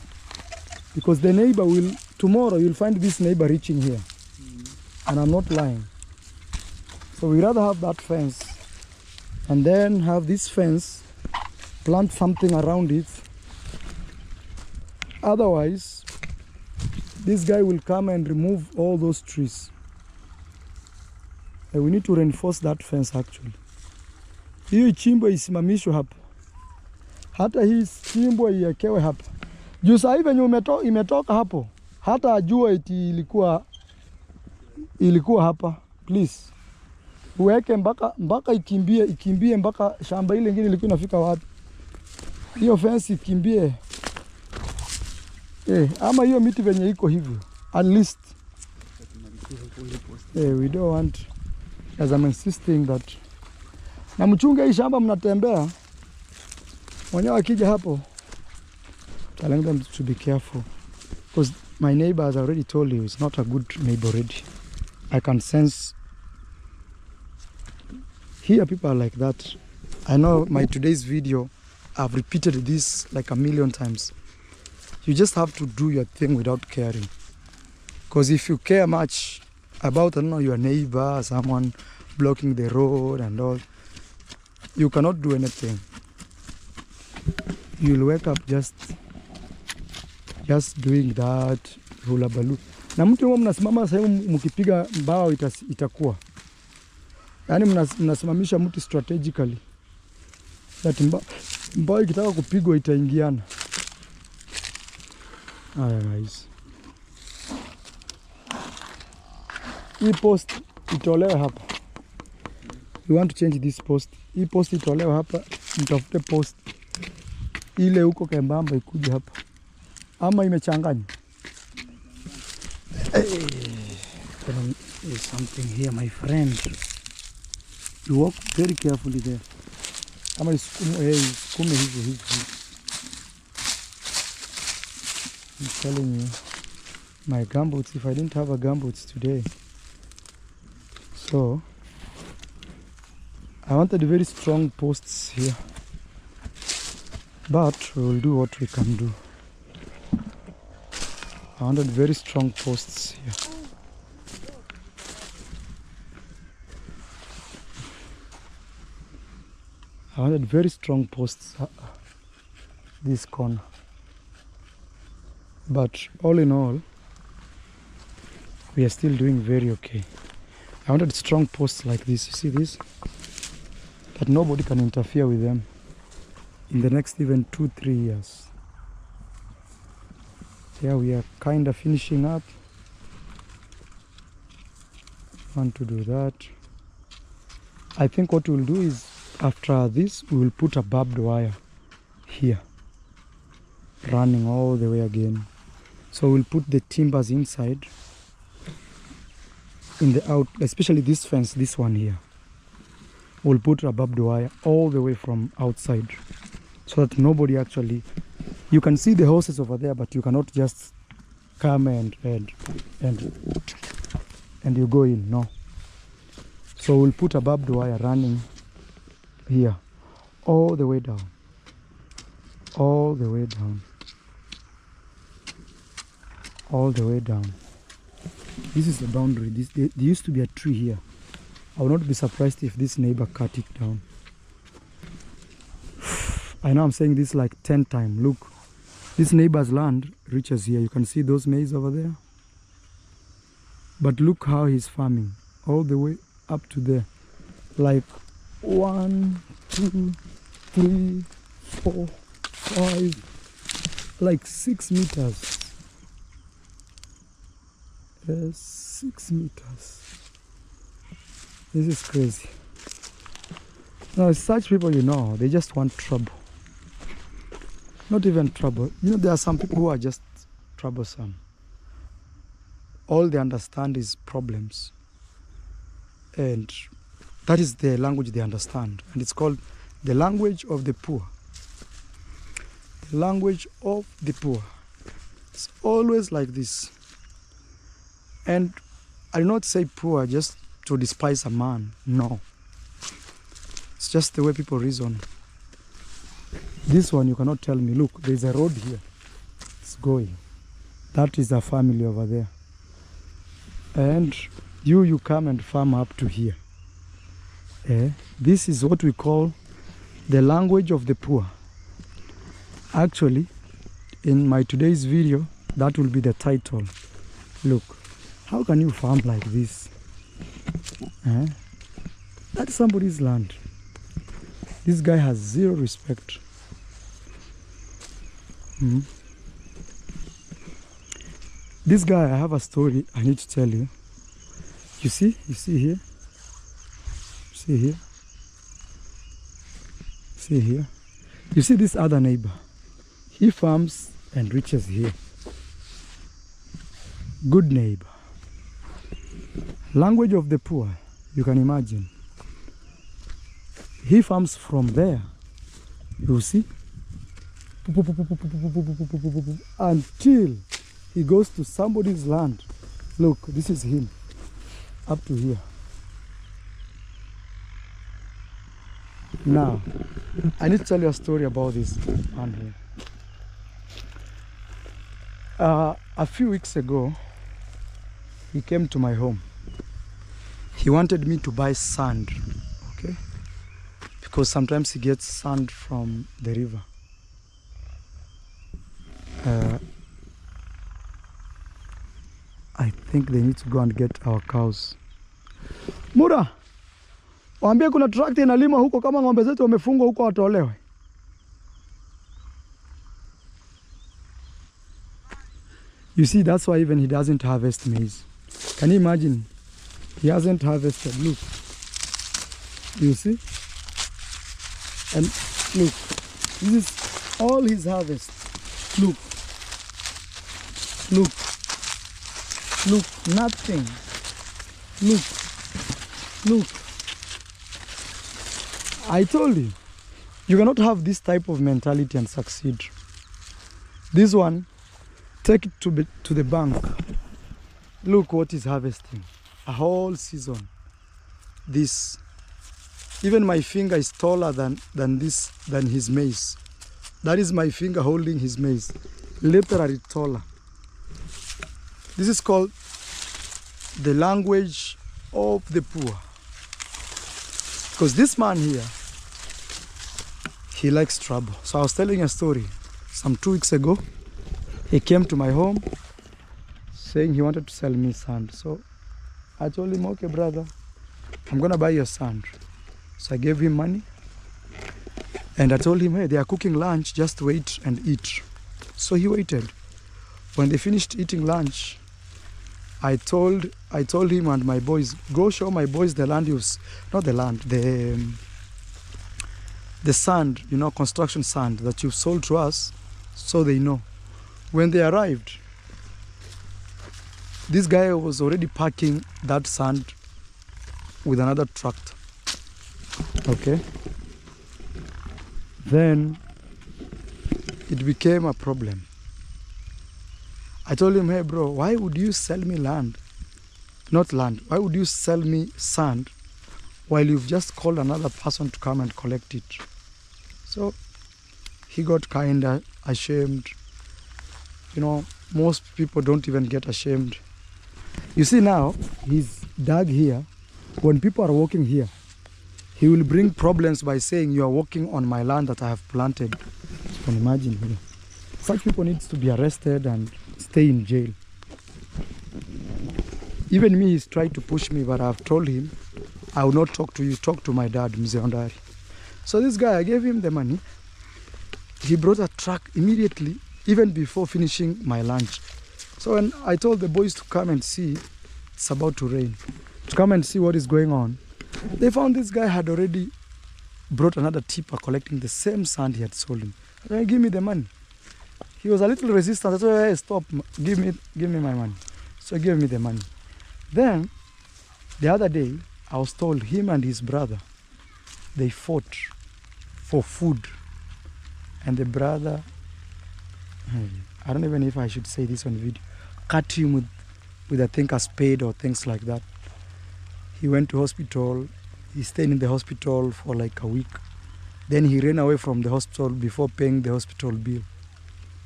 Because the neighbor will, tomorrow you'll find this neighbor reaching here. And I'm not lying. So we rather have that fence and then have this fence, plant something around it. Otherwise, this guy will come and remove all those trees. And we need to reinforce that fence actually. Hiyo chimbo isimamishwe hapa. Hata hii chimbo iekewe hapa. Juu sasa hivi imetoka hapo. Hata ajua eti ilikuwa hapa. Please. Uweke mpaka ikimbie mpaka shamba ile nyingine ilikuwa inafika wapi. Hiyo fence ikimbie. Ama hiyo miti venye iko hivyo. At least. We don't want, as I'm insisting that. Na mchunge hii shamba mnatembea. Mwenyewe akija hapo, telling them to be careful. Because my neighbor has already told you, it's not a good neighbor already. I can sense here people are like that. I know my today's video, I've repeated this like a million times. You just have to do your thing without caring. Because if you care much about, I don't know, your neighbor, someone blocking the road and all, you cannot do anything. You'll wake up just doing that hula balu. Na mtu mwa mnasimama sehemu mkipiga mbao itakuwa. Yaani mnasimamisha mtu strategically. That mbao ikitaka kupigwa itaingiana. Guys. Hii post itolewe hapa. You want to change this post. Hii post itolewe hapa, mtafute post ile huko kembamba ikuje hapa. Ama imechanganya. There's something here, my friend. You walk very carefully there. Ama isikume hivyo. I'm telling you, my gumboots, if I didn't have a gumboots today. So, I wanted very strong posts here. But we will do what we can do. I wanted very strong posts here. I wanted very strong posts this corner. But all in all, we are still doing very okay. I wanted strong posts like this. You see this? That nobody can interfere with them in the next even 2-3 years. Yeah, we are kind of finishing up. Want to do that. I think what we'll do is after this we will put a barbed wire here running all the way again. So we'll put the timbers inside in the out, especially this fence, this one here. We'll put a barbed wire all the way from outside so that nobody actually, you can see the horses over there, but you cannot just come and you go in. No. So we'll put a barbed wire running here all the way down, all the way down, all the way down. This is the boundary. There used to be a tree here. I would not be surprised if this neighbor cut it down. I know I'm saying this like 10 times. Look, this neighbor's land reaches here. You can see those maize over there. But look how he's farming all the way up to there. Like 1, 2, 3, 4, 5, like 6 meters. 6 meters. This is crazy. Now, such people, you know, they just want trouble. Not even trouble. You know, there are some people who are just troublesome. All they understand is problems. And that is the language they understand. And it's called the language of the poor. The language of the poor. It's always like this. And I do not say poor just to despise a man. No. It's just the way people reason. This one, you cannot tell me, look, there's a road here. It's going. That is a family over there. And you come and farm up to here. This is what we call the language of the poor. Actually, in my today's video, that will be the title. Look, how can you farm like this? That's somebody's land. This guy has zero respect. This guy, I have a story I need to tell you. You see here? See here? See here? You see this other neighbor? He farms and reaches here. Good neighbor. Language of the poor, you can imagine. He farms from there, you see, until he goes to somebody's land. Look, this is him, up to here. Now, I need to tell you a story about this man here. A few weeks ago, he came to my home. He wanted me to buy sand, okay? Because sometimes he gets sand from the river. I think they need to go and get our cows. Mura, waambie kuna tractor inalima huko, kama ng'ombe zetu wamefungwa huko watolewe. You see, that's why even he doesn't harvest maize. Can you imagine? He hasn't harvested. Look. You see? And look, this is all his harvest. Look. Look. Look, nothing. Look. Look. I told you, you cannot have this type of mentality and succeed. This one, take it to the bank. Look what he's harvesting. A whole season. This. Even my finger is taller than his maize. That is my finger holding his maize. Literally taller. This is called the language of the poor. Because this man here, he likes trouble. So I was telling a story. Some 2 weeks ago, he came to my home saying he wanted to sell me sand. So I told him, okay, brother, I'm going to buy your sand. So I gave him money. And I told him, hey, they are cooking lunch, just wait and eat. So he waited. When they finished eating lunch, I told him and my boys, go show my boys the land not the land, the sand, you know, construction sand that you've sold to us, so they know. When they arrived, this guy was already packing that sand with another tractor. Okay. Then it became a problem. I told him, hey bro, why would you sell me land? Not land. Why would you sell me sand while you've just called another person to come and collect it? So he got kind of ashamed. You know, most people don't even get ashamed. You see now, he's dug here. When people are walking here, he will bring problems by saying you are walking on my land that I have planted. You can imagine here. Such people need to be arrested and stay in jail. Even me, he's tried to push me, but I've told him, I will not talk to you, talk to my dad, Mzee Ondari. So this guy, I gave him the money. He brought a truck immediately, even before finishing my lunch. So when I told the boys to come and see, it's about to rain, to come and see what is going on, they found this guy had already brought another tipper collecting the same sand he had sold him. I said, give me the money. He was a little resistant. I said, hey, stop, give me my money. So he gave me the money. Then, the other day, I was told him and his brother, they fought for food. And the brother, I don't even know if I should say this on video, cut him with I think a spade or things like that. He went to hospital. He stayed in the hospital for like a week. Then he ran away from the hospital before paying the hospital bill.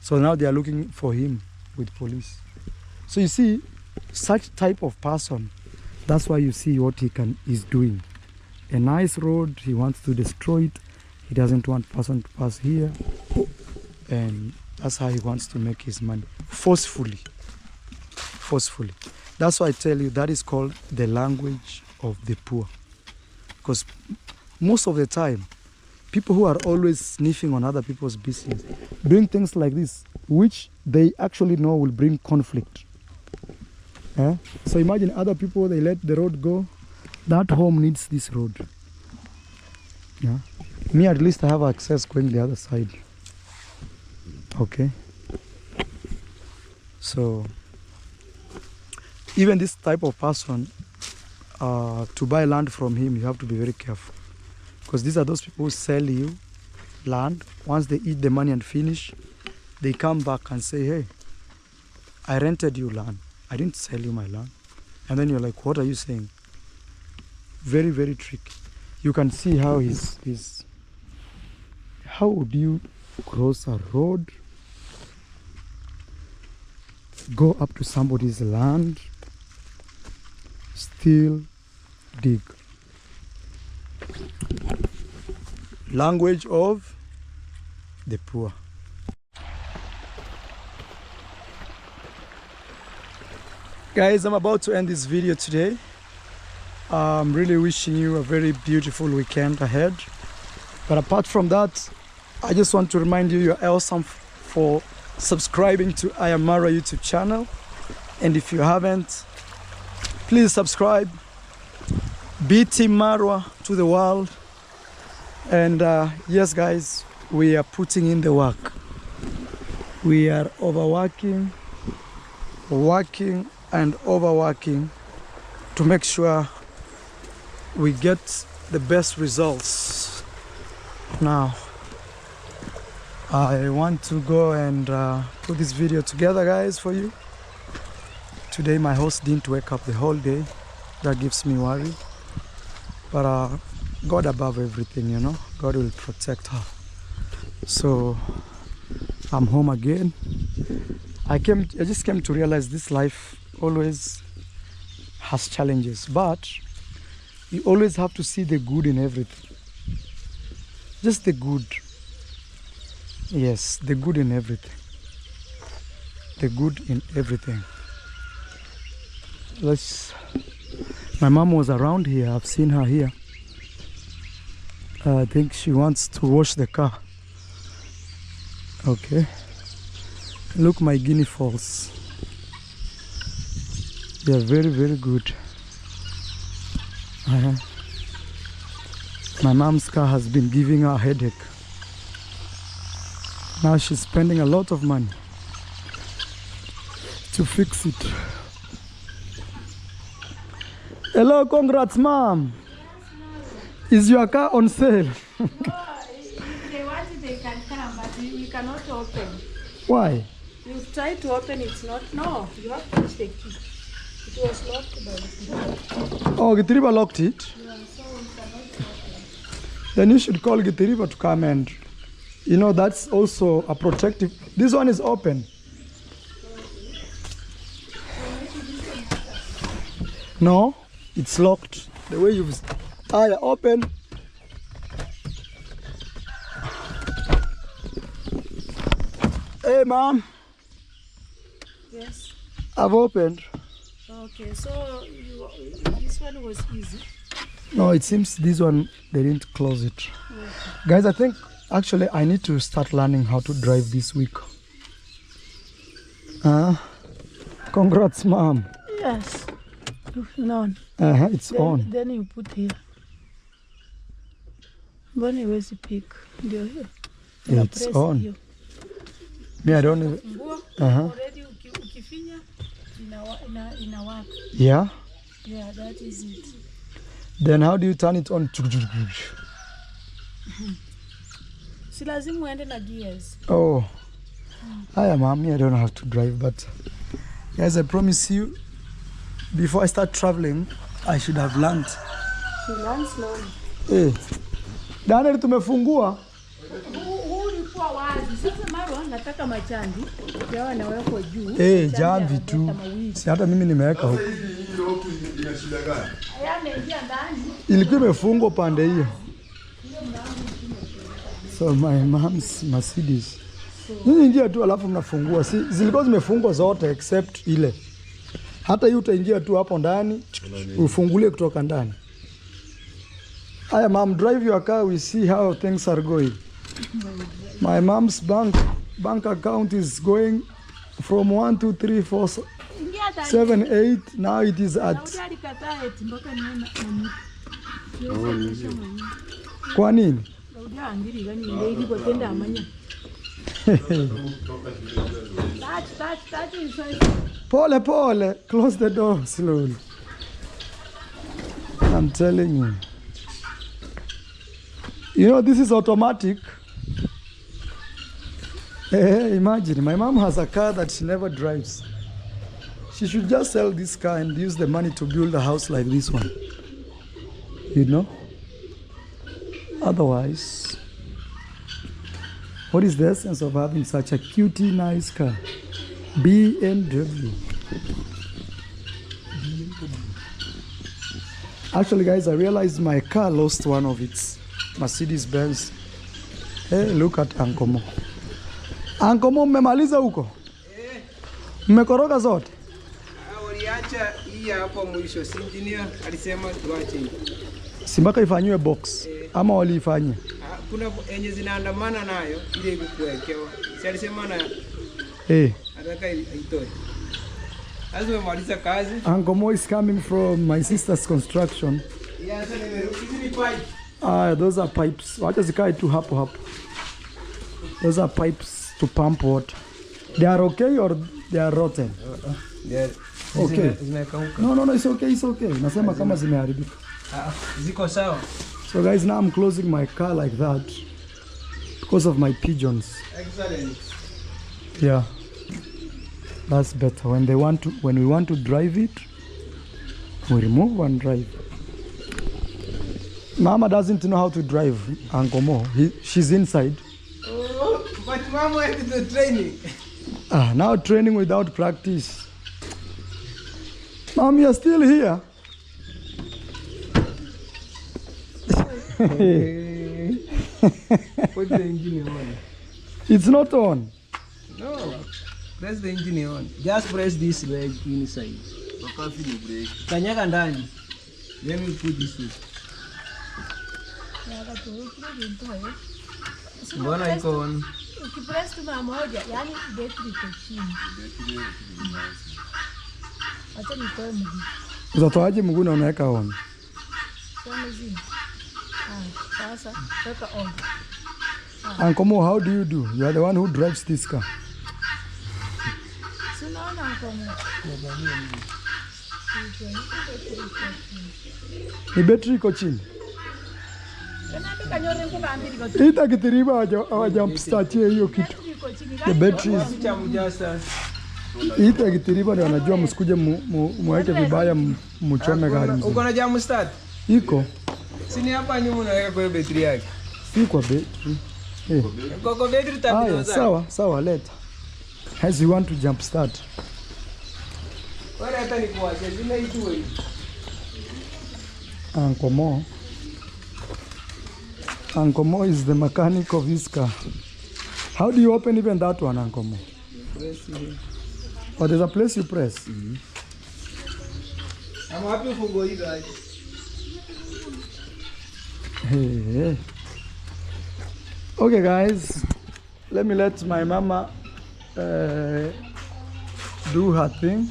So now they are looking for him with police. So you see, such type of person, that's why you see what he's doing. A nice road, he wants to destroy it. He doesn't want person to pass here. And that's how he wants to make his money. Forcefully. Forcefully. That's why I tell you that is called the language of the poor. Because most of the time, people who are always sniffing on other people's business, doing things like this, which they actually know will bring conflict. So imagine other people, they let the road go. That home needs this road. Yeah. Me, at least I have access going the other side. Okay. So, even this type of person, to buy land from him, you have to be very careful. Because these are those people who sell you land. Once they eat the money and finish, they come back and say, hey, I rented you land. I didn't sell you my land. And then you're like, what are you saying? Very, very tricky. You can see how how would you cross a road, go up to somebody's land, still dig. Language of the poor. Guys, I'm about to end this video today. I'm really wishing you a very beautiful weekend ahead. But apart from that, I just want to remind you, you're awesome for subscribing to I Am Mara YouTube channel. And if you haven't, please subscribe. Be Team Marwa to the world. And yes, guys, we are putting in the work. We are overworking, working and overworking to make sure we get the best results. Now, I want to go and put this video together, guys, for you. Today my host didn't wake up the whole day. That gives me worry. But God above everything, you know, God will protect her. So I'm home again. I just came to realize this life always has challenges, but you always have to see the good in everything. Just the good. Yes, the good in everything. The good in everything. My mom was around here. I've seen her here. I think she wants to wash the car. Okay. Look, my guinea fowls. They are very, very good. My mom's car has been giving her a headache. Now she's spending a lot of money to fix it. Hello, congrats, mom. Is your car on sale? If they want it, they can come, but we can cannot open. Why? You try to open, it's not. No, you have to use the key. It was locked by the key. Oh, Githiriba locked it? Yeah, so we cannot open. Then you should call Githiriba to come and, you know, that's also a protective. This one is open. No, it's locked. The way you've... Ah, yeah, open. Hey, Mom. Yes. I've opened. Okay, so this one was easy. No, it seems this one, they didn't close it. Okay. Guys, I think actually I need to start learning how to drive this week. Congrats, Mom. Yes. No. It's on. Then you put here. Mbona iwezi pick? Ndio hiyo. It's on. Hiyo. Me, I don't even... Already ukifinya inawaka. Yeah? Yeah, that is it. Then how do you turn it on? Si lazima uende na gears. Oh. Hiya, Mommy, I don't know how to drive, but guys, I promise you, before I start traveling, I should have learned. You learn slowly. Hey. Daniel, tumefungua. Huu ulikuwa wazi. Sasa Marwa nataka machandi yawe nawekwa juu. Jamvi tu. Si hata mimi nimeweka huko. Yameingia ndani. Ilikuwa imefungwa pande hiyo. So my mom's Mercedes. Nini ingia tu alafu mnafungua. Si zilikuwa zimefungwa zote except ile. Hata hiyo utaingia tu hapo ndani, ufungulie kutoka ndani. Aya, Mom, drive your car, we see how things are going. My mom's bank account is going from 1, 2, 3, 4, 7, 8. Now it is at... Kwa nini? Pole pole, close the door slowly. I'm telling you. You know, this is automatic. Hey, imagine, my mom has a car that she never drives. She should just sell this car and use the money to build a house like this one. You know? Otherwise, what is the essence of having such a cutie, nice car? BMW. Actually, guys, I realized my car lost one of its Mercedes Benz. Hey, look at Uncle Mo. Uncle Mo, mmemaliza huko? Mmekoroga zote? Waliacha hii hapo mwisho, si engineer alisema tuache hii. Si mpaka ifanywe box ama waliifanyia? Kuna enye zinaandamana nayo ile kuwekewa. Si alisema na ataka itoe. Sasa wamaliza kazi. Uncle Mo is coming from my sister's construction. Yeah, sasa hizi ni pipe. Those are pipes. Wacha zikae tu hapo hapo. Those are pipes to pump water. They are okay or they are rotten? They are okay. Zimekauka. No, it's okay, it's okay. Nasema kama zimeharibika. Ziko sawa. So guys, now I'm closing my car like that because of my pigeons. Excellent. Yeah. That's better. When we want to drive it, we remove and drive. Mama doesn't know how to drive, Uncle Mo. She's inside. Oh, but Mama went to the training. Now training without practice. Mom, you're still here. Put the engine on. It's not on. No, press the engine on. Just press this leg inside. Kanyaga ndani. Then we put this way. Mbona iko on? Ukipress tu mara moja, yani battery iko chini. Acha nitoe mguu. Utatoaje mguu na unaweka on? Sasa weka on. Uncle Mo, how do you do? You are the one who drives this car. Sinaona Uncle Mo. Ni battery iko chini. Ita Githiriba hawajamstartie hiyo kitu. iko chini. The batteries. Picha mjasa. Ita kitiriba ndio anajua msikuje muweke vibaya mchome gari mzima. Uko na jam start? Iko. Sini hapa nyuma unaweka kwa battery yake. Si kwa battery. Kwa battery tabu sawa, sawa leta. As you want to jump start. Wala hata nikuache zile hitu wewe. Uncle Mo is the mechanic of his car. How do you open even that one, Uncle Mo? Press here. Oh, there's a place you press. I'm happy for going guys. Hey. Okay, guys. Let me let my mama do her thing.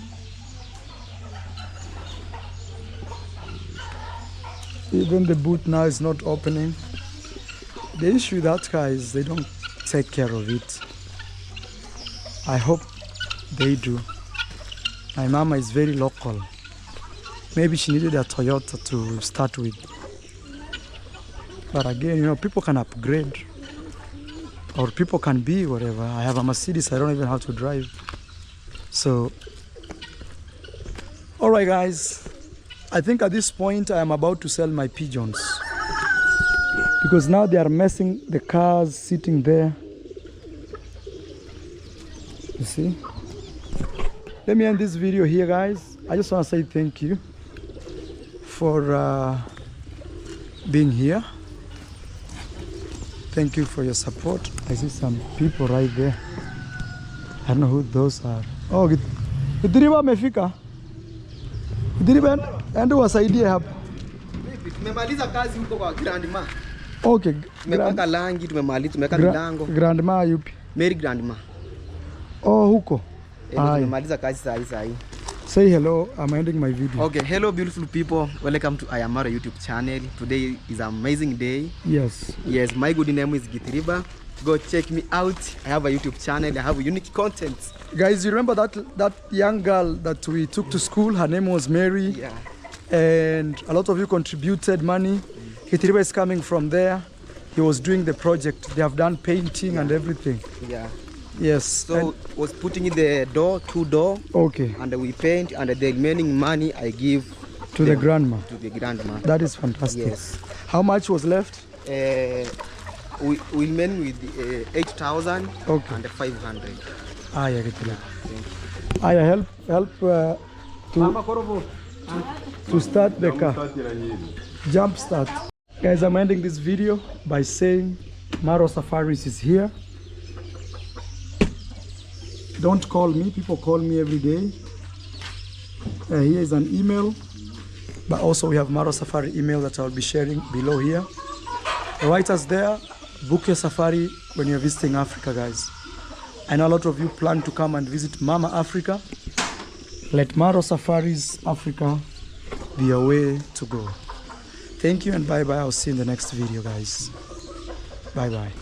Even the boot now is not opening. The issue with that car is they don't take care of it. I hope they do. My mama is very local. Maybe she needed a Toyota to start with. But again, you know, people can upgrade. Or people can be whatever. I have a Mercedes, I don't even know how to drive. So, alright guys. I think at this point I am about to sell my pigeons. Because now they are messing the cars sitting there. You see? Let me end this video here, guys. I just want to say thank you for being here. Thank you for your support. I see some people right there. I don't know who those are. Oh, Gitiriba amefika. Gitiriba endo wasaidie hapa. Tumemaliza kazi huko kwa grandma. Okay. Tumepaka rangi, tumemaliza, tumeka milango. Grandma yupi? Mary grandma. Oh, huko. Tumemaliza kazi saa hii. Say hello, I'm ending my video. Okay, hello beautiful people. Welcome to Ayamara YouTube channel. Today is an amazing day. Yes. Yes, my good name is Gitiriba. Go check me out. I have a YouTube channel. I have unique content. Guys, you remember that young girl that we took to school? Her name was Mary. Yeah. And a lot of you contributed money. Gitiriba is coming from there. He was doing the project. They have done painting and everything. Yeah. Yes. So was putting in the door, 2 door. Okay. And we paint, and the remaining money I give to the grandma. To the grandma. That is fantastic. Yes. How much was left? We remain with 8,000 okay. And 500. Yeah, Aya, help to start the car. Jump start. Guys, I'm ending this video by saying Maro Safaris is here. Don't call me, people call me every day. Here is an email, but also we have Maro Safari email that I'll be sharing below here. Write us there, book your safari when you're visiting Africa, guys. I know a lot of you plan to come and visit Mama Africa. Let Maro Safaris Africa be your way to go. Thank you and bye-bye. I'll see you in the next video, guys. Bye-bye.